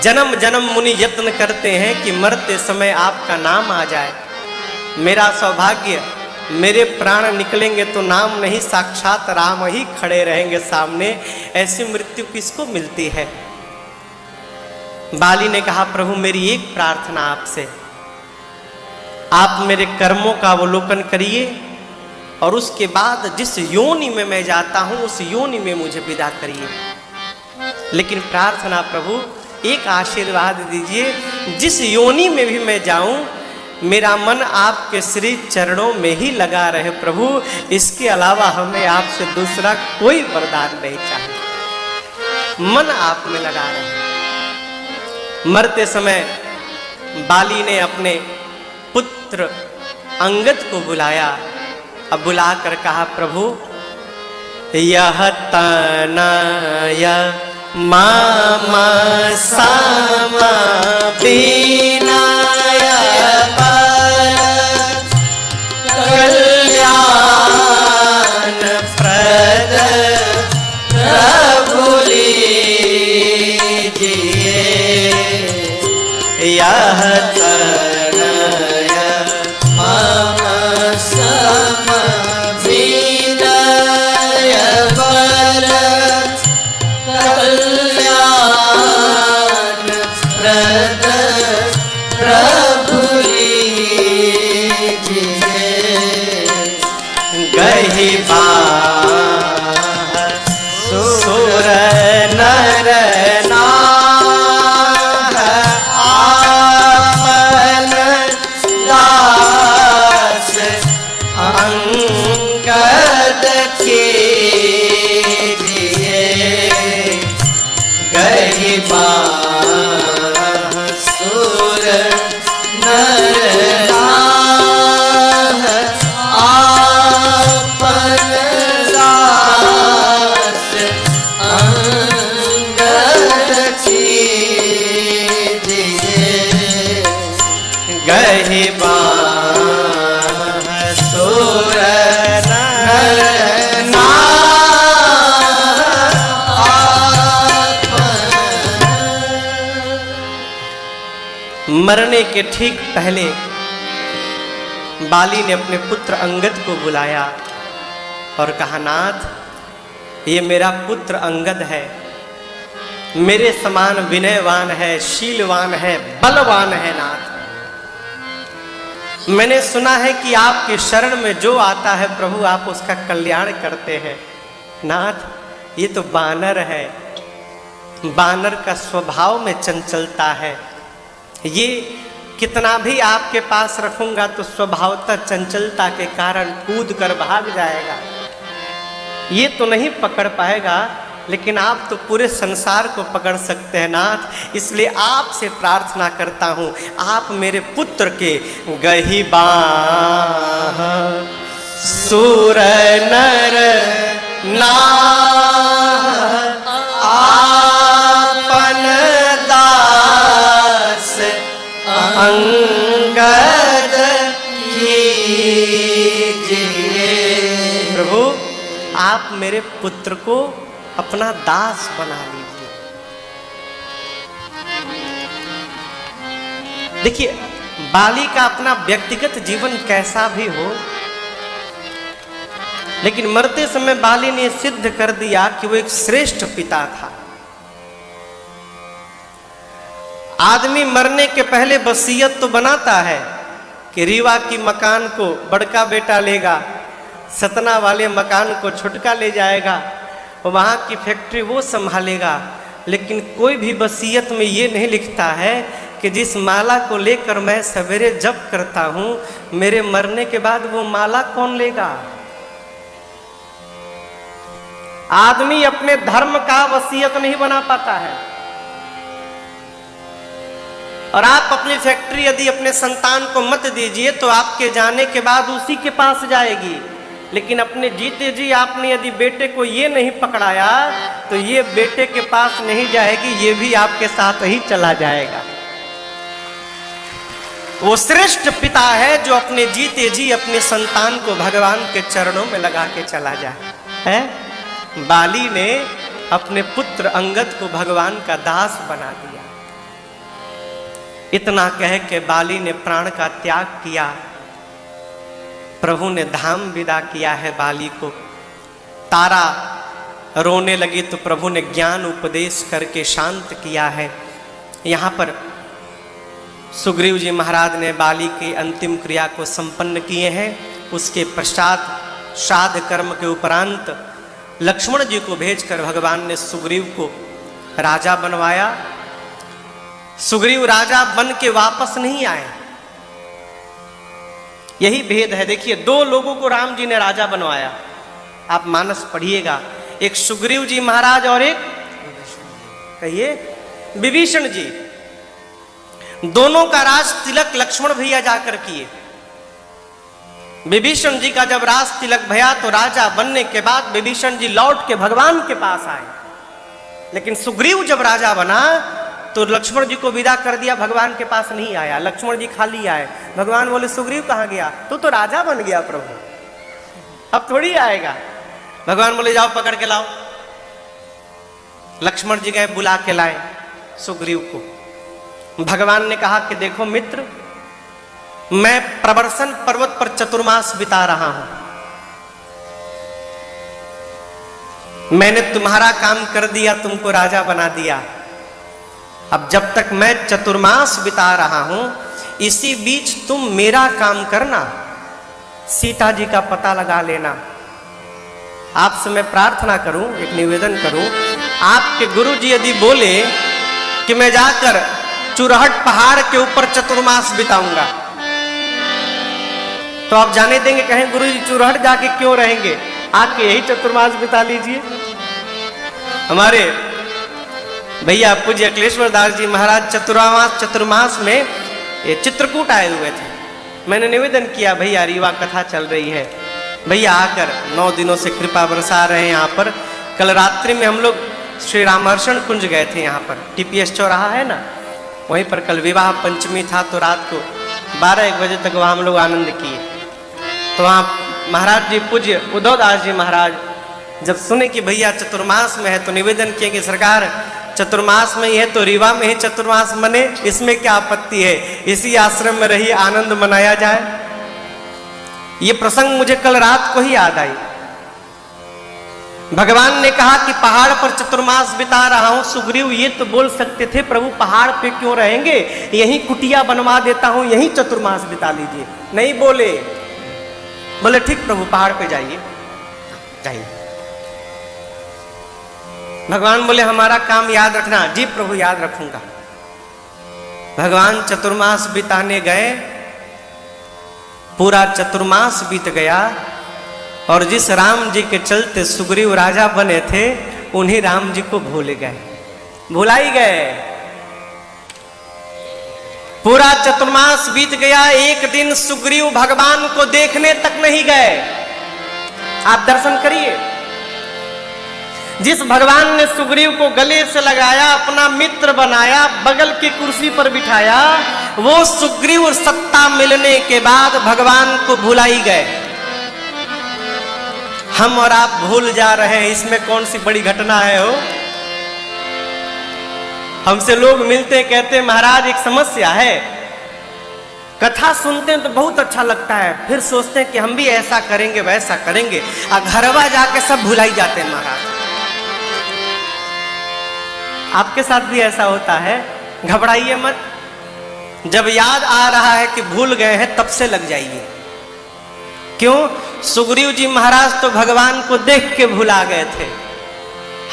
जन्म जन्म मुनि यत्न करते हैं कि मरते समय आपका नाम आ जाए। मेरा सौभाग्य, मेरे प्राण निकलेंगे तो नाम नहीं, साक्षात राम ही खड़े रहेंगे सामने। ऐसी मृत्यु किसको मिलती है? बाली ने कहा प्रभु मेरी एक प्रार्थना आपसे, आप मेरे कर्मों का अवलोकन करिए और उसके बाद जिस योनि में मैं जाता हूं उस योनि में मुझे विदा करिए। लेकिन प्रार्थना प्रभु एक आशीर्वाद दीजिए, जिस योनि में भी मैं जाऊं मेरा मन आपके श्री चरणों में ही लगा रहे। प्रभु इसके अलावा हमें आपसे दूसरा कोई वरदान नहीं चाहिए। मन आप में लगा रहे। मरते समय बाली ने अपने पुत्र अंगद को बुलाया। अब बुलाकर कहा प्रभु यह तनय मामा सामा बीनाय कल्याण प्रद प्रभु लीजिए। यह तनय मामा सामा बीनाय बर कल्याण प्रद प्रभु लीजिए। गहि सुर नर नाथ आपन दास अंगद के गहि सुर नर नाथ आपन गही बाह सुर नर मरने के ठीक पहले बाली ने अपने पुत्र अंगद को बुलाया और कहा, नाथ ये मेरा पुत्र अंगद है, मेरे समान विनयवान है, शीलवान है, बलवान है नाथ। मैंने सुना है कि आपके शरण में जो आता है प्रभु आप उसका कल्याण करते हैं। नाथ ये तो बानर है, बानर का स्वभाव में चंचलता है, ये कितना भी आपके पास रखूंगा तो स्वभावतः चंचलता के कारण कूद कर भाग जाएगा, ये तो नहीं पकड़ पाएगा, लेकिन आप तो पूरे संसार को पकड़ सकते हैं नाथ। इसलिए आपसे प्रार्थना करता हूँ, आप मेरे पुत्र के गही बाह सुर नर नाह आपन दास अंगद कीजिए। प्रभु आप मेरे पुत्र को अपना दास बना लीजिए। देखिए बाली का अपना व्यक्तिगत जीवन कैसा भी हो, लेकिन मरते समय बाली ने सिद्ध कर दिया कि वो एक श्रेष्ठ पिता था। आदमी मरने के पहले वसीयत तो बनाता है कि रीवा की मकान को बड़का बेटा लेगा, सतना वाले मकान को छुटका ले जाएगा, वहाँ की फैक्ट्री वो संभालेगा, लेकिन कोई भी वसीयत में ये नहीं लिखता है कि जिस माला को लेकर मैं सवेरे जप करता हूँ मेरे मरने के बाद वो माला कौन लेगा। आदमी अपने धर्म का वसीयत नहीं बना पाता है, और आप अपनी फैक्ट्री यदि अपने संतान को मत दीजिए तो आपके जाने के बाद उसी के पास जाएगी, लेकिन अपने जीते जी आपने यदि बेटे को ये नहीं पकड़ाया तो ये बेटे के पास नहीं जाएगी, ये भी आपके साथ ही चला जाएगा। वो श्रेष्ठ पिता है जो अपने जीते जी अपने संतान को भगवान के चरणों में लगा के चला जाए है। बाली ने अपने पुत्र अंगद को भगवान का दास बना दिया। इतना कह के बाली ने प्राण का त्याग किया। प्रभु ने धाम विदा किया है बाली को। तारा रोने लगी तो प्रभु ने ज्ञान उपदेश करके शांत किया है। यहाँ पर सुग्रीव जी महाराज ने बाली की अंतिम क्रिया को संपन्न किए हैं। उसके पश्चात श्राद्ध कर्म के उपरांत लक्ष्मण जी को भेजकर भगवान ने सुग्रीव को राजा बनवाया। सुग्रीव राजा बन के वापस नहीं आए, यही भेद है। देखिए दो लोगों को राम जी ने राजा बनवाया, आप मानस पढ़िएगा, एक सुग्रीव जी महाराज और एक कहिए विभीषण जी। दोनों का राज तिलक लक्ष्मण भैया जाकर किए। विभीषण जी का जब राज तिलक भया तो राजा बनने के बाद विभीषण जी लौट के भगवान के पास आए, लेकिन सुग्रीव जब राजा बना तो लक्ष्मण जी को विदा कर दिया, भगवान के पास नहीं आया। लक्ष्मण जी खाली आए। भगवान बोले सुग्रीव कहाँ गया? तो राजा बन गया प्रभु, अब थोड़ी आएगा। भगवान बोले जाओ पकड़ के लाओ। लक्ष्मण जी गए, बुला के लाए सुग्रीव को। भगवान ने कहा कि देखो मित्र, मैं प्रवर्सन पर्वत पर चतुर्मास बिता रहा हूं, मैंने तुम्हारा काम कर दिया, तुमको राजा बना दिया। अब जब तक मैं चतुर्मास बिता रहा हूं, इसी बीच तुम मेरा काम करना, सीता जी का पता लगा लेना। आपसे मैं प्रार्थना करूं, एक निवेदन करूं, आपके गुरु जी यदि बोले कि मैं जाकर चुरहट पहाड़ के ऊपर चतुर्मास बिताऊंगा, तो आप जाने देंगे? कहें गुरु जी चुरहट जाके क्यों रहेंगे, आके यही चतुर्मास बिता लीजिए। हमारे भैया पूज्य अखिलेश्वर दास जी महाराज चतुर्मास में ये चित्रकूट आए हुए थे। मैंने निवेदन किया, भैया रीवा कथा चल रही है, भैया आकर 9 दिनों से कृपा बरसा रहे हैं यहाँ पर। कल रात्रि में हम लोग श्री रामहर्षण कुंज गए थे, यहाँ पर टीपीएस चौराहा है ना, वहीं पर कल विवाह पंचमी था, तो रात को 12-1 बजे तक वहाँ हम लोग आनंद किए। तो वहाँ महाराज जी, पूज्य उद्धवदास जी महाराज जब सुने कि भैया चतुर्मास में है, तो निवेदन किए कि सरकार चतुर्मास में ही है तो रीवा में ही चतुर्मास मने, इसमें क्या आपत्ति है, इसी आश्रम में रही आनंद मनाया जाए। ये प्रसंग मुझे कल रात को ही याद आई। भगवान ने कहा कि पहाड़ पर चतुर्मास बिता रहा हूं। सुग्रीव ये तो बोल सकते थे प्रभु पहाड़ पे क्यों रहेंगे, यहीं कुटिया बनवा देता हूं, यहीं चतुर्मास बिता लीजिए। नहीं बोले, बोले ठीक प्रभु पहाड़ पे जाइए, जाइए। भगवान बोले हमारा काम याद रखना। जी प्रभु याद रखूंगा। भगवान चतुर्मास बिताने गए, पूरा चतुर्मास बीत गया, और जिस राम जी के चलते सुग्रीव राजा बने थे, उन्हीं राम जी को भूल गए, भुलाई गए। पूरा चतुर्मास बीत गया, एक दिन सुग्रीव भगवान को देखने तक नहीं गए। आप दर्शन करिए, जिस भगवान ने सुग्रीव को गले से लगाया, अपना मित्र बनाया, बगल की कुर्सी पर बिठाया, वो सुग्रीव सत्ता मिलने के बाद भगवान को भुलाई गए। हम और आप भूल जा रहे हैं, इसमें कौन सी बड़ी घटना है हो। हमसे लोग मिलते कहते हैं महाराज एक समस्या है, कथा सुनते हैं तो बहुत अच्छा लगता है, फिर सोचते हैं कि हम भी ऐसा करेंगे वैसा करेंगे, और घरवा जाके सब भुलाई जाते हैं महाराज। आपके साथ भी ऐसा होता है, घबराइए मत। जब याद आ रहा है कि भूल गए हैं, तब से लग जाइए। क्यों? सुग्रीव जी महाराज तो भगवान को देख के भुला गए थे,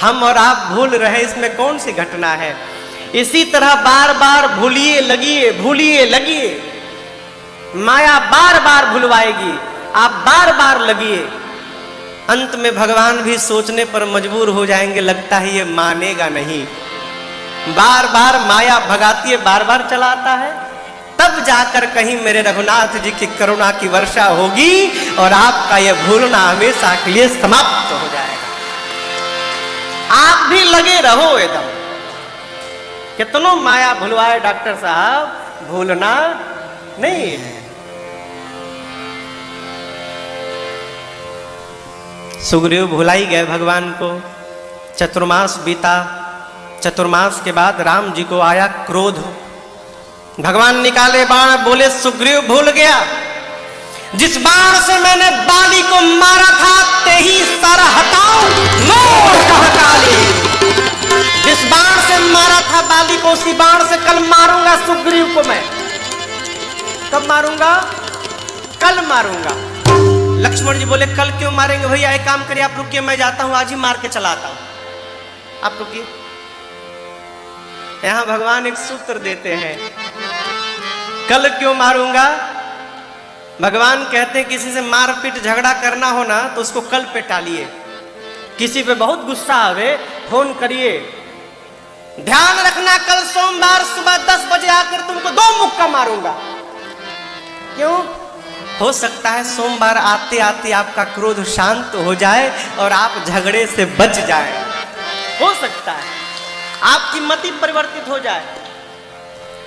हम और आप भूल रहे, इसमें कौन सी घटना है। इसी तरह बार बार भूलिए लगिए, भूलिए लगिए, माया बार बार भुलवाएगी, आप बार बार लगिए। अंत में भगवान भी सोचने पर मजबूर हो जाएंगे, लगता है ये मानेगा नहीं। बार बार माया भगाती है, बार बार चलाता है, तब जाकर कहीं मेरे रघुनाथ जी की करुणा की वर्षा होगी और आपका यह भूलना हमेशा के लिए समाप्त हो जाएगा। आप भी लगे रहो एकदम। कितनों माया भुलवाए डॉक्टर साहब, भूलना नहीं है। सुग्रीव भुलाई गए भगवान को। चतुर्मास बीता, चतुर्मास के बाद राम जी को आया क्रोध। भगवान निकाले बाण, बोले सुग्रीव भूल गया, जिस बाण से मैंने बाली को मारा था, ते ही सर हटाओ मोर कह काली। जिस बाण से मारा था बाली को, उसी बाण से कल मारूंगा सुग्रीव को मैं। कब मारूंगा? कल मारूंगा। लक्ष्मण जी बोले कल क्यों मारेंगे भैया, एक काम करिए आप रुकिए, मैं जाता हूं, आज ही मार के चलाता हूं। आप रुकिए। यहां भगवान एक सूत्र देते हैं, कल क्यों मारूंगा। भगवान कहते हैं किसी से मारपीट झगड़ा करना हो ना, तो उसको कल पे टालिए। किसी पे बहुत गुस्सा आवे, फोन करिए, ध्यान रखना कल सोमवार सुबह 10 बजे आकर तुमको 2 मुक्का मारूंगा। क्यों? हो सकता है सोमवार आते आते आपका क्रोध शांत हो जाए और आप झगड़े से बच जाए। हो सकता है आपकी मति परिवर्तित हो जाए।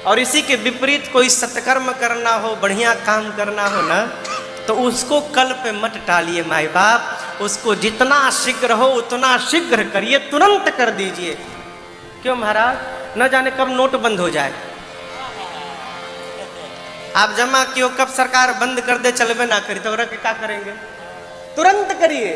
और इसी के विपरीत कोई सत्कर्म करना हो, बढ़िया काम करना हो ना, तो उसको कल पे मत टालिए माई बाप। उसको जितना शीघ्र हो उतना शीघ्र करिए, तुरंत कर दीजिए। क्यों महाराज? न जाने कब नोट बंद हो जाए। आप जमा कियो, कब सरकार बंद कर दे, चलबे ना करी, तो रख क्या करेंगे? तुरंत करिए।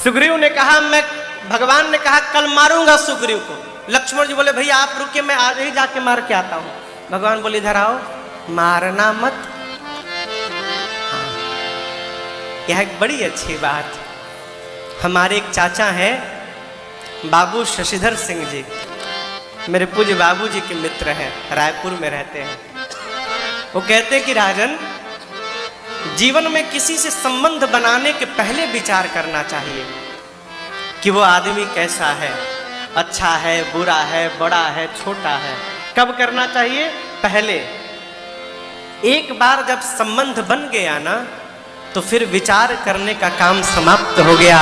सुग्रीव ने कहा, मैं भगवान ने कहा कल मारूंगा सुग्रीव को। लक्ष्मण जी बोले भैया आप रुकिए, मैं आज ही जाके मार के आता हूं। भगवान बोले इधर आओ, मारना मत। हाँ। यह एक बड़ी अच्छी बात। हमारे एक चाचा हैं बाबू शशिधर सिंह जी, मेरे पूज्य बाबू जी के मित्र हैं, रायपुर में रहते हैं। वो कहते हैं कि राजन, जीवन में किसी से संबंध बनाने के पहले विचार करना चाहिए कि वो आदमी कैसा है, अच्छा है, बुरा है, बड़ा है, छोटा है। कब करना चाहिए? पहले। एक बार जब संबंध बन गया ना, तो फिर विचार करने का काम समाप्त हो गया।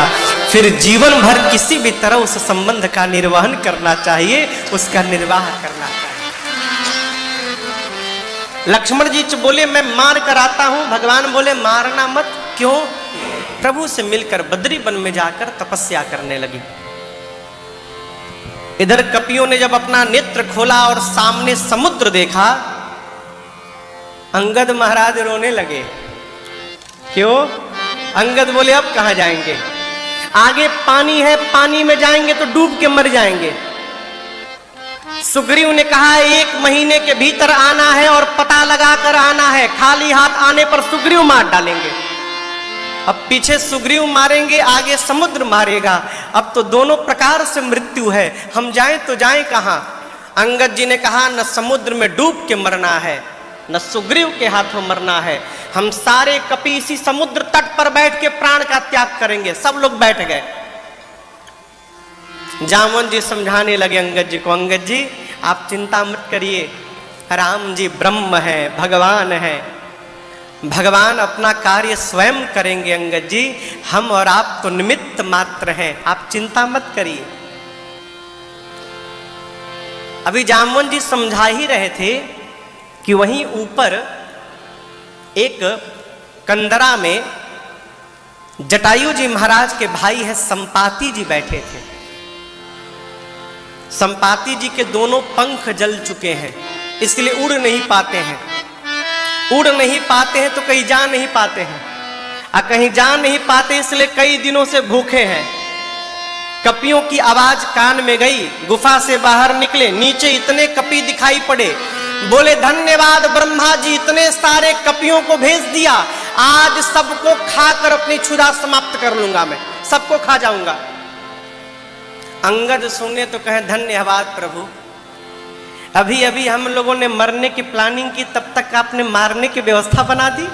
फिर जीवन भर किसी भी तरह उस संबंध का निर्वहन करना चाहिए, उसका निर्वाह करना चाहिए। लक्ष्मण जी बोले मैं मार कर आता हूं, भगवान बोले मारना मत। क्यों? प्रभु से मिलकर बद्री वन में जाकर तपस्या करने लगी। इधर कपियों ने जब अपना नेत्र खोला और सामने समुद्र देखा, अंगद महाराज रोने लगे। क्यों? अंगद बोले अब कहां जाएंगे, आगे पानी है, पानी में जाएंगे तो डूब के मर जाएंगे। सुग्रीव ने कहा 1 महीने के भीतर आना है और पता लगा कर आना है, खाली हाथ आने पर सुग्रीव मार डालेंगे। अब पीछे सुग्रीव मारेंगे, आगे समुद्र मारेगा, अब तो दोनों प्रकार से मृत्यु है, हम जाएं तो जाएं कहां? अंगद जी ने कहा न समुद्र में डूब के मरना है, न सुग्रीव के हाथों मरना है, हम सारे कपि इसी समुद्र तट पर बैठ के प्राण का त्याग करेंगे। सब लोग बैठ गए। जामवन जी समझाने लगे अंगद जी को, अंगद जी आप चिंता मत करिए, राम जी ब्रह्म है, भगवान है, भगवान अपना कार्य स्वयं करेंगे। अंगद जी हम और आप तो निमित्त मात्र हैं, आप चिंता मत करिए। अभी जामवन जी समझा ही रहे थे कि वहीं ऊपर एक कंदरा में जटायु जी महाराज के भाई है संपाति जी बैठे थे। संपाति जी के दोनों पंख जल चुके हैं, इसलिए उड़ नहीं पाते हैं। उड़ नहीं पाते हैं तो कहीं जा नहीं पाते हैं, और कहीं जा नहीं पाते इसलिए कई दिनों से भूखे हैं। कपियों की आवाज कान में गई, गुफा से बाहर निकले, नीचे इतने कपि दिखाई पड़े। बोले धन्यवाद ब्रह्मा जी, इतने सारे कपियों को भेज दिया, आज सबको खाकर अपनी क्षुधा समाप्त कर लूंगा, मैं सबको खा जाऊंगा। अंगद सुने तो कहे धन्यवाद प्रभु, अभी अभी हम लोगों ने मरने की प्लानिंग की, तब तक आपने मारने की व्यवस्था बना दी,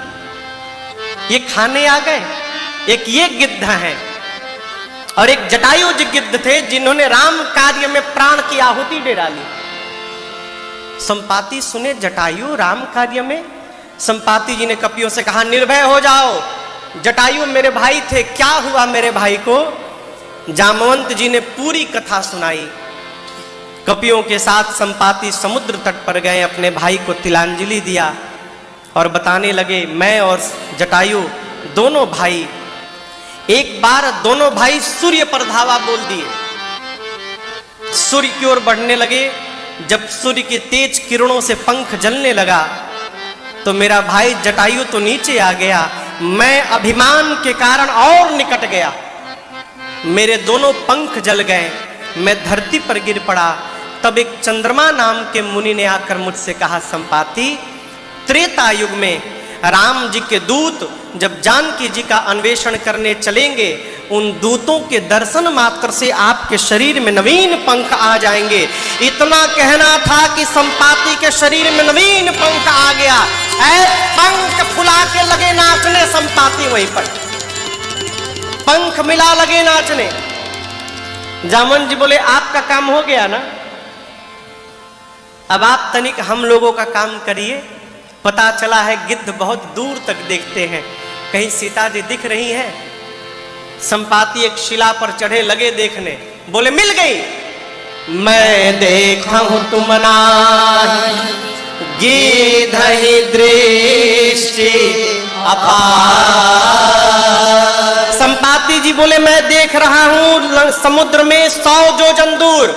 ये खाने आ गए। एक ये गिद्ध है और एक जटायु जी गिद्ध थे जिन्होंने राम कार्य में प्राण की आहुति दे डाली। संपाति सुने जटायु राम कार्य में। संपाति जी ने कपियों से कहा निर्भय हो जाओ, जटायु मेरे भाई थे, क्या हुआ मेरे भाई को? जामवंत जी ने पूरी कथा सुनाई। कपियों के साथ संपाति समुद्र तट पर गए, अपने भाई को तिलांजलि दिया और बताने लगे मैं और जटायु दोनों भाई, एक बार दोनों भाई सूर्य पर धावा बोल दिए, सूर्य की ओर बढ़ने लगे। जब सूर्य की तेज किरणों से पंख जलने लगा तो मेरा भाई जटायु तो नीचे आ गया, मैं अभिमान के कारण और निकट गया, मेरे दोनों पंख जल गए, मैं धरती पर गिर पड़ा। तब एक चंद्रमा नाम के मुनि ने आकर मुझसे कहा संपाति, त्रेता युग में राम जी के दूत जब जानकी जी का अन्वेषण करने चलेंगे, उन दूतों के दर्शन मात्र से आपके शरीर में नवीन पंख आ जाएंगे। इतना कहना था कि संपाति के शरीर में नवीन पंख आ गया, ऐ पंख फुला के लगे नाचने। संपाति वहीं पर पंख मिला लगे नाचने। जामन जी बोले आपका काम हो गया ना, अब आप तनिक हम लोगों का काम करिए। पता चला है गिद्ध बहुत दूर तक देखते हैं, कहीं सीता जी दिख रही हैं। संपाति एक शिला पर चढ़े लगे देखने, बोले मिल गई। मैं देखा हूं तुम नाही, गिद्धहि दृष्टि अपार। संपाति जी बोले मैं देख रहा हूं समुद्र में 100 योजन दूर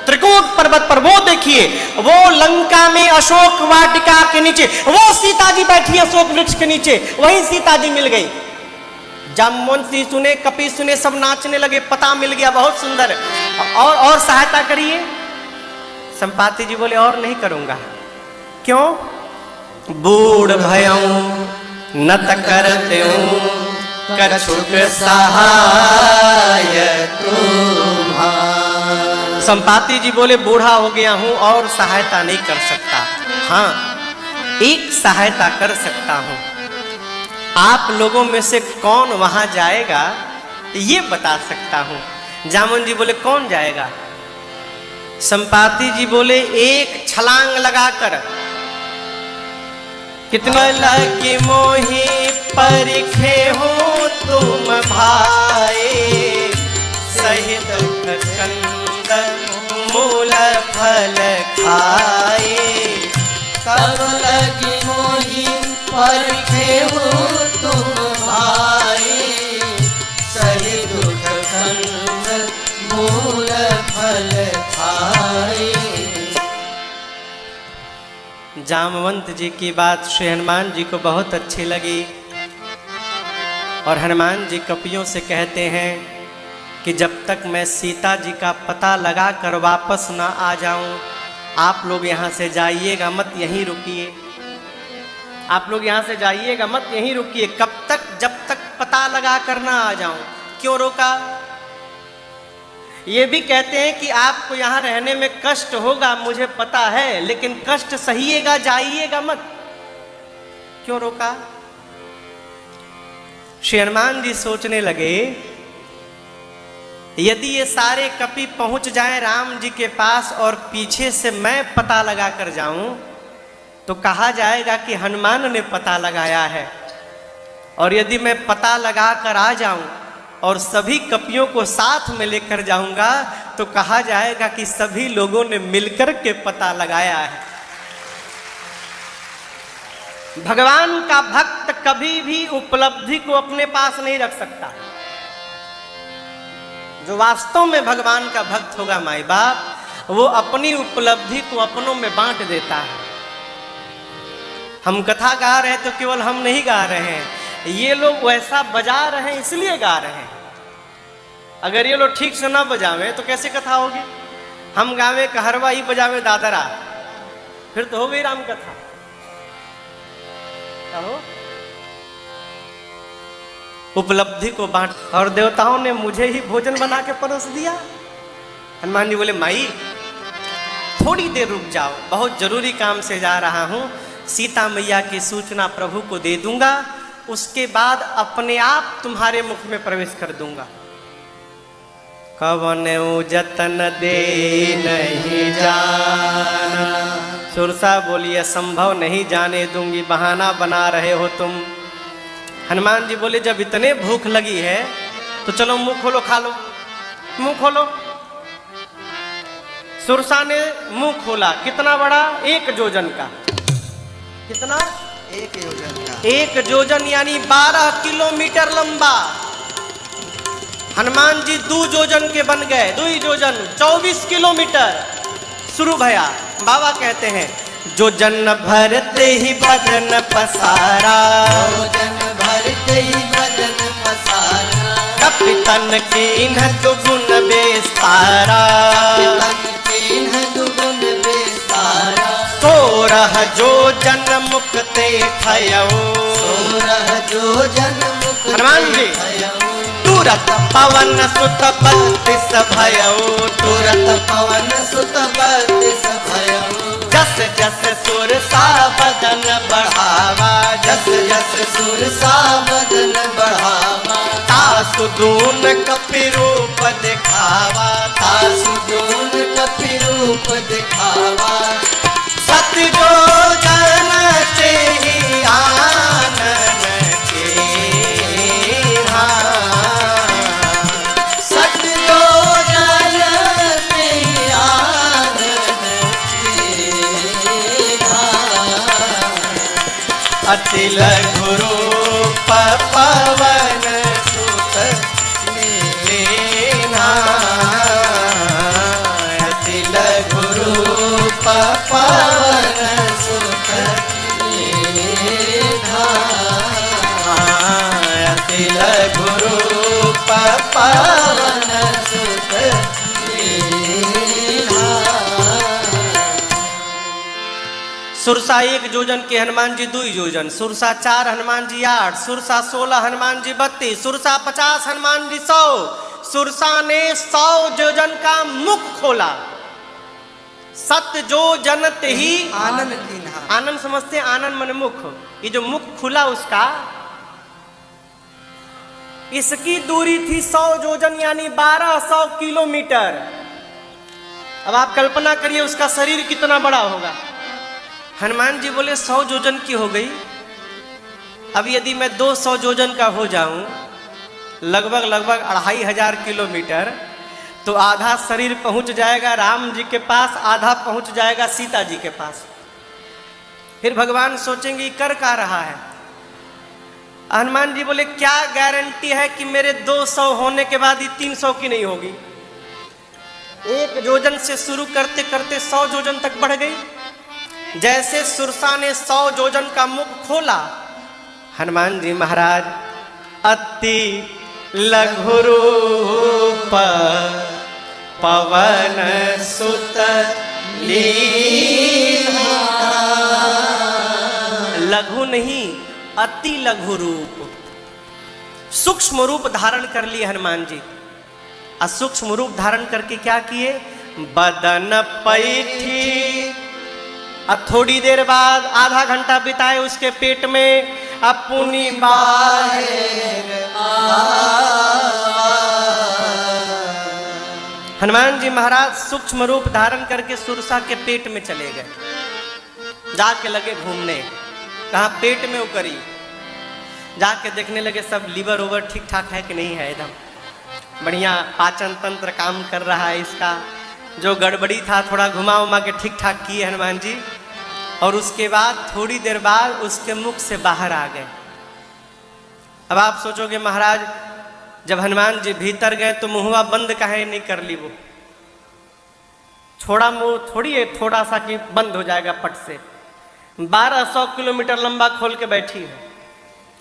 त्रिकूट पर्वत पर, वो देखिए, वो लंका में अशोक वाटिका के नीचे वो सीता जी बैठी है अशोक वृक्ष के नीचे, वहीं सीता जी मिल गई। जामवंती सुने, कपि सुने, सब नाचने लगे, पता मिल गया, बहुत सुंदर। और सहायता करिए। संपाति जी बोले और नहीं करूंगा। क्यों? बूढ़ भयऊं नत करते कछुक सहाय तुम्हारा। संपाति जी बोले बूढ़ा हो गया हूं और सहायता नहीं कर सकता, हाँ एक सहायता कर सकता हूं। आप लोगों में से कौन वहां जाएगा ये बता सकता हूं। जामुन जी बोले कौन जाएगा? संपाति जी बोले एक छलांग लगाकर। कितना लगी मोही परिखे हो तुम भाई, कंद मूल फल खाए। कब लगी मोही परखे हो तुम भाई, सही दुख कंद मूल फल खाए। जामवंत जी की बात श्री हनुमान जी को बहुत अच्छी लगी और हनुमान जी कपियों से कहते हैं कि जब तक मैं सीता जी का पता लगा कर वापस ना आ जाऊं, आप लोग यहाँ से जाइएगा मत, यहीं रुकिए। आप लोग यहाँ से जाइएगा मत, यहीं रुकिए। कब तक? जब तक पता लगा कर ना आ जाऊं। क्यों रोका? ये भी कहते हैं कि आपको यहाँ रहने में कष्ट होगा, मुझे पता है, लेकिन कष्ट सहिएगा, जाइएगा मत। क्यों रोका? श्री हनुमान जी सोचने लगे, यदि ये सारे कपि पहुंच जाएं राम जी के पास और पीछे से मैं पता लगा कर जाऊं, तो कहा जाएगा कि हनुमान ने पता लगाया है। और यदि मैं पता लगा कर आ जाऊं और सभी कपियों को साथ में लेकर जाऊंगा, तो कहा जाएगा कि सभी लोगों ने मिलकर के पता लगाया है। भगवान का भक्त कभी भी उपलब्धि को अपने पास नहीं रख सकता। जो वास्तव में भगवान का भक्त होगा माई बाप, वो अपनी उपलब्धि को अपनों में बांट देता है। हम कथा गा रहे हैं तो केवल हम नहीं गा रहे हैं, ये लोग वैसा बजा रहे हैं इसलिए गा रहे हैं। अगर ये लोग ठीक से ना बजावे तो कैसे कथा होगी? हम गावे कहरवा ही बजावे दादरा, फिर तो हो गई राम कथा। क्या हो? उपलब्धि को बांट। और देवताओं ने मुझे ही भोजन बना के परोस दिया। हनुमान जी बोले, माई थोड़ी देर रुक जाओ, बहुत जरूरी काम से जा रहा हूं, सीता मैया की सूचना प्रभु को दे दूंगा, उसके बाद अपने आप तुम्हारे मुख में प्रवेश कर दूंगा। कवन जतन दे नहीं जाना। सुरसा बोलिए, संभव नहीं जाने दूंगी, बहाना बना रहे हो तुम। हनुमान जी बोले, जब इतने भूख लगी है तो चलो मुंह खोलो, खा लो, मुंह खोलो। सुरसा ने मुंह खोला, कितना बड़ा? 1 योजन का। कितना? 1 योजन का। 1 योजन यानी 12 किलोमीटर लंबा। हनुमान जी 2 योजन के बन गए, 2 योजन 24 किलोमीटर शुरू भया। बाबा कहते हैं, जो जन भरते ही बदन पसारा, योजन भरते ही बदन पसारा, कपितन कीन्ह दुगुन बेसारा, कीन्ह दुगुन बेसारा, 16 योजन मुक्ते थयो, 16 योजन मुक्ते हनुमान जी थयो, तुरत पवन सुत 32 भयो, तुरत पवन सुत 32 भयो, जस जस सुरसा बदन बढ़ावा, जस जस सुरसा बदन बढ़ावा, तासु दून कपि रूप दिखावा, तासु दून कपि रूप दिखावा, सत योजन तेहि आनन केहा, सत योजन तेहि आनन केहा, अति लघु रूप पवन सुत लेना, अति लघु रूप पवन सुत लेना, अति लघु रूप पवन सुत लेना। सुरसा 1 योजन के, हनुमान जी 2 योजन, सुरसा 4 हनुमान जी 8, सुरसा 16 हनुमान जी 32, सुरसा 50 हनुमान जी 100। सुरसा ने 100 योजन का मुख खोला। सत जो जनत ही आनंद कीन्हा, आनंद समझते हैं, आनंद मन मुख। ये जो मुख खुला उसका, इसकी दूरी थी 100 योजन यानी 1200 किलोमीटर। अब आप कल्पना करिए उसका शरीर कितना बड़ा होगा। हनुमान जी बोले 100 योजन की हो गई, अब यदि मैं 200 योजन का हो जाऊं, लगभग 2500 किलोमीटर, तो आधा शरीर पहुंच जाएगा राम जी के पास, आधा पहुंच जाएगा सीता जी के पास। फिर भगवान सोचेंगे कर क्या रहा है। हनुमान जी बोले क्या गारंटी है कि मेरे 200 होने के बाद ही 300 की नहीं होगी। 1 योजन से शुरू करते करते 100 योजन तक बढ़ गई। जैसे सुरसा ने 100 योजन का मुख खोला, हनुमान जी महाराज अति लघु रूप पवन सुत लीला। लघु नहीं, अति लघु रूप, सूक्ष्म रूप धारण कर लिए हनुमान जी। और सूक्ष्म रूप धारण करके क्या किए, बदन पैठी। अब थोड़ी देर बाद आधा घंटा बिताए उसके पेट में, अपनी बाहेर हनुमान जी महाराज सूक्ष्म रूप धारण करके सुरसा के पेट में चले गए। जाके लगे घूमने, कहा पेट में उकरी। जाके देखने लगे सब लीवर ओवर ठीक ठाक है कि नहीं है, एकदम बढ़िया पाचन तंत्र काम कर रहा है इसका। जो गड़बड़ी था थोड़ा घुमा उमा के ठीक ठाक किए हनुमान जी। और उसके बाद थोड़ी देर बाद उसके मुख से बाहर आ गए। अब आप सोचोगे महाराज जब हनुमान जी भीतर गए तो मुंहवा बंद काहे नहीं कर ली, वो छोड़ा मुंह थोड़ी है थोड़ा सा कि बंद हो जाएगा पट से। 1200 किलोमीटर लंबा खोल के बैठी है।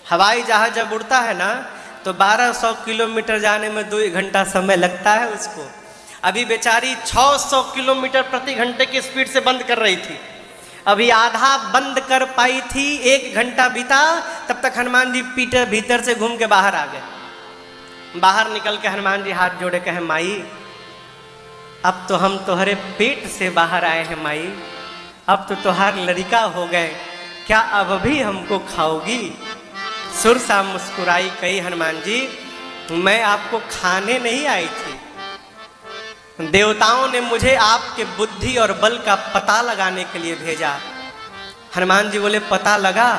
हवाई जहाज जब उड़ता है ना तो 1200 किलोमीटर जाने में 2 घंटा समय लगता है उसको। अभी बेचारी 600 किलोमीटर प्रति घंटे की स्पीड से बंद कर रही थी, अभी आधा बंद कर पाई थी। 1 घंटा बीता, तब तक हनुमान जी पीटर भीतर से घूम के बाहर आ गए। बाहर निकल के हनुमान जी हाथ जोड़े कहे माई अब तो हम तुम्हारे पेट से बाहर आए हैं माई, अब तो तुम्हार लड़का हो गए, क्या अब भी हमको खाओगी। सुरसा मुस्कुराई, कही हनुमान जी मैं आपको खाने नहीं आई थी, देवताओं ने मुझे आपके बुद्धि और बल का पता लगाने के लिए भेजा। हनुमान जी बोले पता लगा?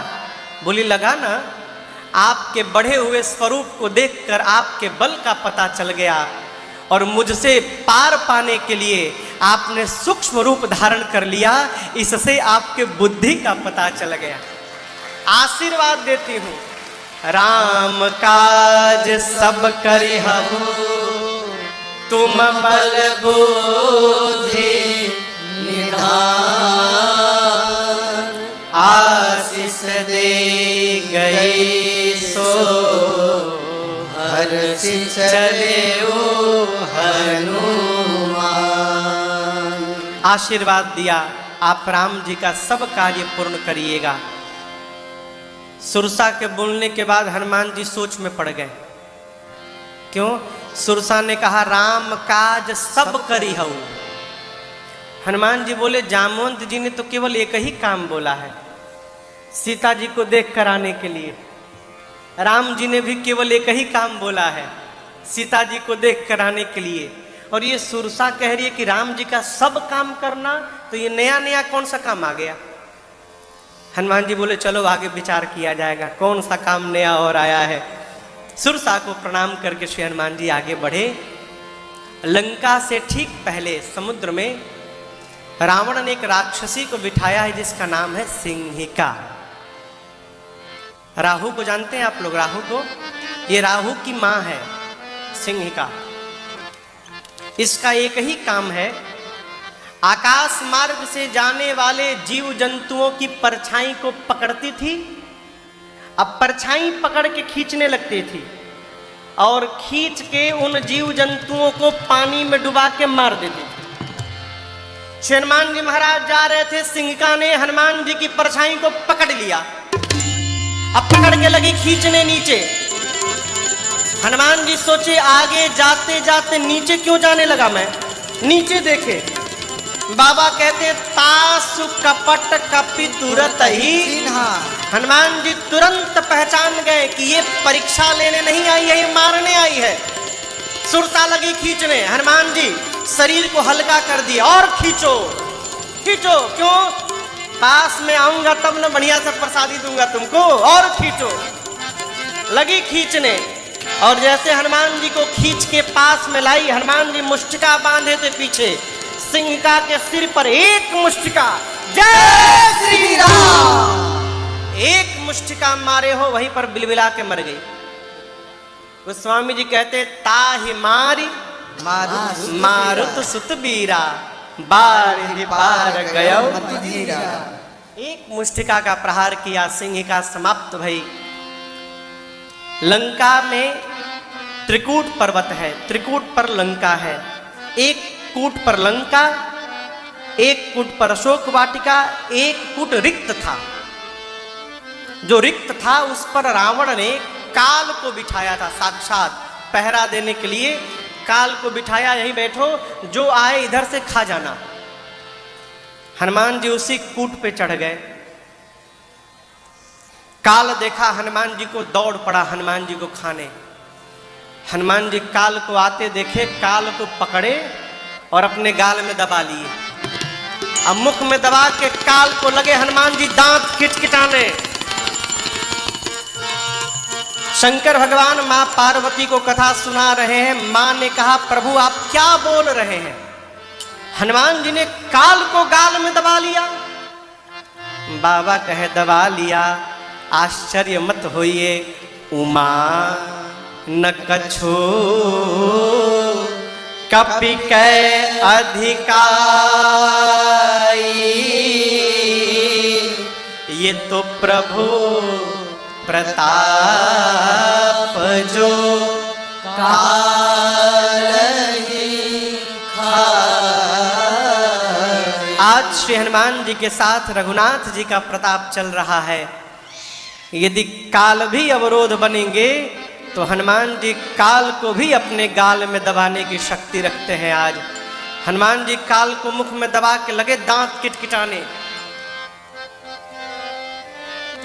बोली लगा ना, आपके बढ़े हुए स्वरूप को देखकर आपके बल का पता चल गया और मुझसे पार पाने के लिए आपने सूक्ष्म रूप धारण कर लिया, इससे आपके बुद्धि का पता चल गया। आशीर्वाद देती हूँ, राम काज सब करिहु तुम बल बुद्धि निधान, आशीष दे गई सो हर्षि चले हनुमान। आशीर्वाद दिया आप राम जी का सब कार्य पूर्ण करिएगा। सुरसा के बोलने के बाद हनुमान जी सोच में पड़ गए। क्यों? सुरसा ने कहा राम काज सब करी हूँ। हनुमान जी बोले जामवंत जी ने तो केवल एक ही काम बोला है, सीता जी को देख कर आने के लिए। राम जी ने भी केवल एक ही काम बोला है, सीता जी को देख कर आने के लिए। और ये सुरसा कह रही है कि राम जी का सब काम करना, तो ये नया नया कौन सा काम आ गया। हनुमान जी बोले चलो आगे विचार किया जाएगा कौन सा काम नया और आया है। सुरसा को प्रणाम करके श्री हनुमान जी आगे बढ़े। लंका से ठीक पहले समुद्र में रावण ने एक राक्षसी को बिठाया है जिसका नाम है सिंहिका। राहु को जानते हैं आप लोग? राहु को, ये राहु की मां है सिंहिका। इसका एक ही काम है, आकाश मार्ग से जाने वाले जीव जंतुओं की परछाई को पकड़ती थी, अब परछाई पकड़ के खींचने लगती थी और खींच के उन जीव जंतुओं को पानी में डुबा के मार देती थी। हनुमान जी महाराज जा रहे थे, सिंहिका ने हनुमान जी की परछाई को पकड़ लिया, अब पकड़ के लगी खींचने नीचे। हनुमान जी सोचे आगे जाते जाते नीचे क्यों जाने लगा मैं, नीचे देखे। बाबा कहते तासु कपट कपि तुरत ही। हनुमान जी तुरंत पहचान गए कि ये परीक्षा लेने नहीं आई है, ये मारने आई है। सुरसा लगी खींचने, हनुमान जी शरीर को हल्का कर दिया और खींचो खींचो। क्यों? पास में आऊंगा तब न बढ़िया से प्रसादी दूंगा तुमको, और खींचो। लगी खींचने, और जैसे हनुमान जी को खींच के पास में लाई, हनुमान जी मुष्टिका बांधे थे पीछे, सिंहिका के सिर पर एक मुष्टिका, जय श्री राम, एक मुष्टिका मारे हो, वहीं पर बिलबिला के मर गई। गोस्वामी जी कहते ताहि मारी मारुत सुत बीरा, बार पार गयो। एक मुष्टिका का प्रहार किया, सिंहिका समाप्त भई। लंका में त्रिकूट पर्वत है, त्रिकूट पर लंका है। एक कूट पर लंका, एक कूट पर अशोक वाटिका, एक कूट रिक्त था। जो रिक्त था उस पर रावण ने काल को बिठाया था, साक्षात पहरा देने के लिए काल को बिठाया, यहीं बैठो, जो आए इधर से खा जाना। हनुमान जी उसी कूट पे चढ़ गए। काल देखा हनुमान जी को, दौड़ पड़ा हनुमान जी को खाने। हनुमान जी काल को आते देखे, काल को पकड़े और अपने गाल में दबा लिए। अब मुख में दबा के काल को लगे हनुमान जी दांत किटकिटाने। शंकर भगवान मां पार्वती को कथा सुना रहे हैं। मां ने कहा प्रभु आप क्या बोल रहे हैं? हनुमान जी ने काल को गाल में दबा लिया। बाबा कहे दबा लिया, आश्चर्य मत होइए, उमा न कछो कपि कै अधिकाई, ये तो प्रभु प्रताप जो काल ही खाई। आज श्री हनुमान जी के साथ रघुनाथ जी का प्रताप चल रहा है। यदि काल भी अवरोध बनेंगे तो हनुमान जी काल को भी अपने गाल में दबाने की शक्ति रखते हैं। आज हनुमान जी काल को मुख में दबा के लगे दांत किटकिटाने।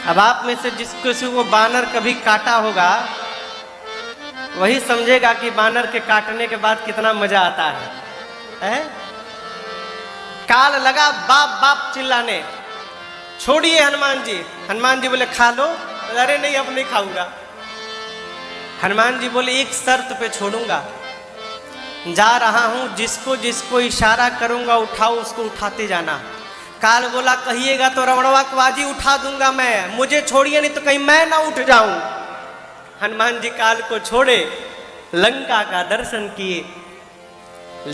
अब आप में से जिस किसी को बानर कभी काटा होगा वही समझेगा कि बानर के काटने के बाद कितना मजा आता है? काल लगा बाप बाप चिल्लाने, छोड़िए हनुमान जी। हनुमान जी बोले खा लो। अरे नहीं अब नहीं खाऊंगा। हनुमान जी बोले एक शर्त पे छोड़ूंगा, जा रहा हूं, जिसको जिसको इशारा करूंगा उठाओ, उसको उठाते जाना। काल बोला कहिएगा तो रवणवा की बाजी उठा दूंगा मैं, मुझे छोड़िए नहीं तो कहीं मैं ना उठ जाऊं। हनुमान जी काल को छोड़े, लंका का दर्शन किए।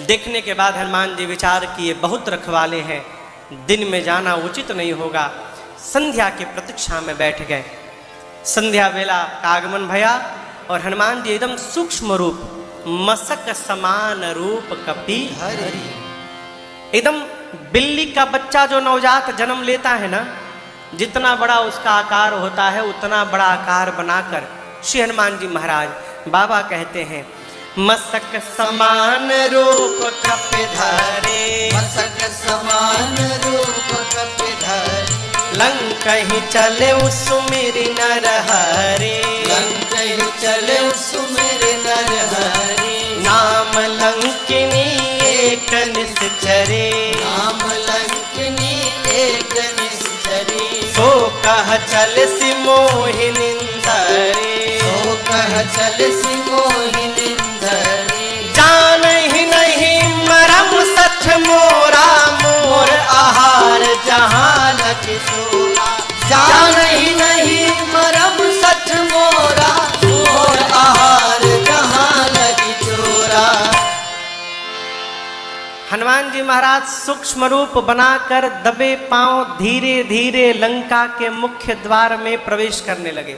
देखने के बाद हनुमान जी विचार किए बहुत रखवाले हैं, दिन में जाना उचित नहीं होगा। संध्या की प्रतीक्षा में बैठ गए। संध्या वेला का आगमन भया और हनुमान जी एकदम सूक्ष्म रूप, मसक समान रूप कपि हरि, एकदम बिल्ली का बच्चा जो नवजात जन्म लेता है ना, जितना बड़ा उसका आकार होता है उतना बड़ा आकार बनाकर श्री हनुमान जी महाराज बाबा कहते हैं मसक समान रूप कपि धरे, मसक समान रूप कपि धरे, लंकहि चले सुमिरि नर हरे, लंकहि चले सुमिरि नर हरे, नाम लंकिनी एक निश्चरे, नाम लंकिनी एक निश्चरी, सो कह चल सि मोहिनी धरे, सो कह चल सि मोहिनी धरे, जानहि नहीं मरम सच मोरा, मोर आहार जहाँ लगे सोरा, जानहि नहीं मरम सच मोरा, मोर आहार जहाँ लगी चोरा। हनुमान जी महाराज सूक्ष्म रूप बनाकर दबे पांव धीरे धीरे लंका के मुख्य द्वार में प्रवेश करने लगे।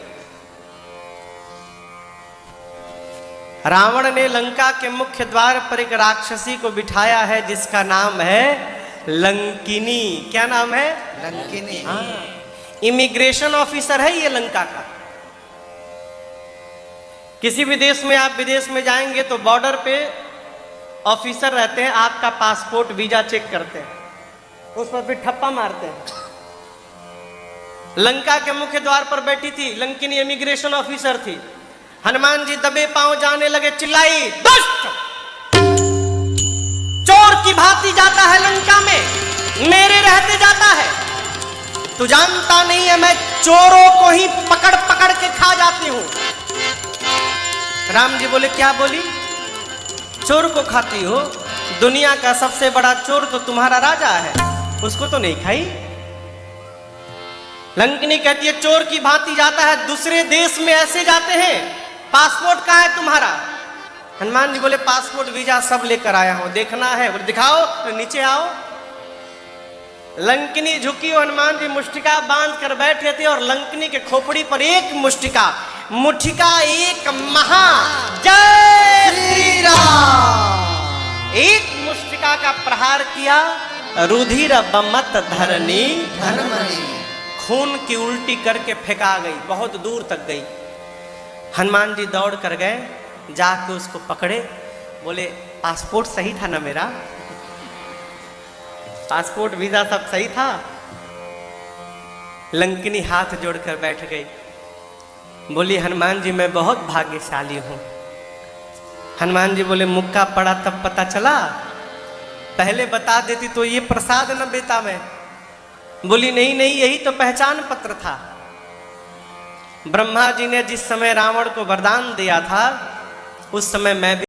रावण ने लंका के मुख्य द्वार पर एक राक्षसी को बिठाया है जिसका नाम है लंकिनी। क्या नाम है? लंकिनी। इमिग्रेशन ऑफिसर है ये लंका का। किसी भी देश में आप विदेश में जाएंगे तो बॉर्डर पे ऑफिसर रहते हैं, आपका पासपोर्ट वीजा चेक करते हैं, उस पर फिर ठप्पा मारते हैं। लंका के मुख्य द्वार पर बैठी थी लंकिनी, इमिग्रेशन ऑफिसर थी। हनुमान जी दबे पांव जाने लगे, चिल्लाई दुष्ट, चोर की भांति जाता है लंका में, मेरे रहते जाता है। तू जानता नहीं है मैं चोरों को ही पकड़ पकड़ के खा जाती हूं। राम जी बोले क्या बोली? चोर को खाती हो? दुनिया का सबसे बड़ा चोर तो तुम्हारा राजा है, उसको तो नहीं खाई। लंकिनी कहती है चोर की भांति जाता है, दूसरे देश में ऐसे जाते हैं, पासपोर्ट कहाँ है तुम्हारा? हनुमान जी बोले पासपोर्ट वीजा सब लेकर आया हूं, देखना है? बोले दिखाओ। तो नीचे आओ। लंकिनी झुकी, हनुमान जी मुष्टिका बांध कर बैठे थे और लंकिनी के खोपड़ी पर एक मुष्टिका, मुठिका एक महा जय श्री राम, एक मुष्टिका का प्रहार किया। रुधिर बमत धरनी धर्मनी खून की उल्टी करके फेंका गई, बहुत दूर तक गई। हनुमान जी दौड़ कर गए, जाके उसको पकड़े, बोले पासपोर्ट सही था ना मेरा? पासपोर्ट वीजा सब सही था? लंकिनी हाथ जोड़कर बैठ गई, बोली हनुमान जी मैं बहुत भाग्यशाली हूं। हनुमान जी बोले मुक्का पड़ा तब पता चला, पहले बता देती तो ये प्रसाद न देता मैं। बोली नहीं नहीं, यही तो पहचान पत्र था। ब्रह्मा जी ने जिस समय रावण को वरदान दिया था, उस समय मैं भी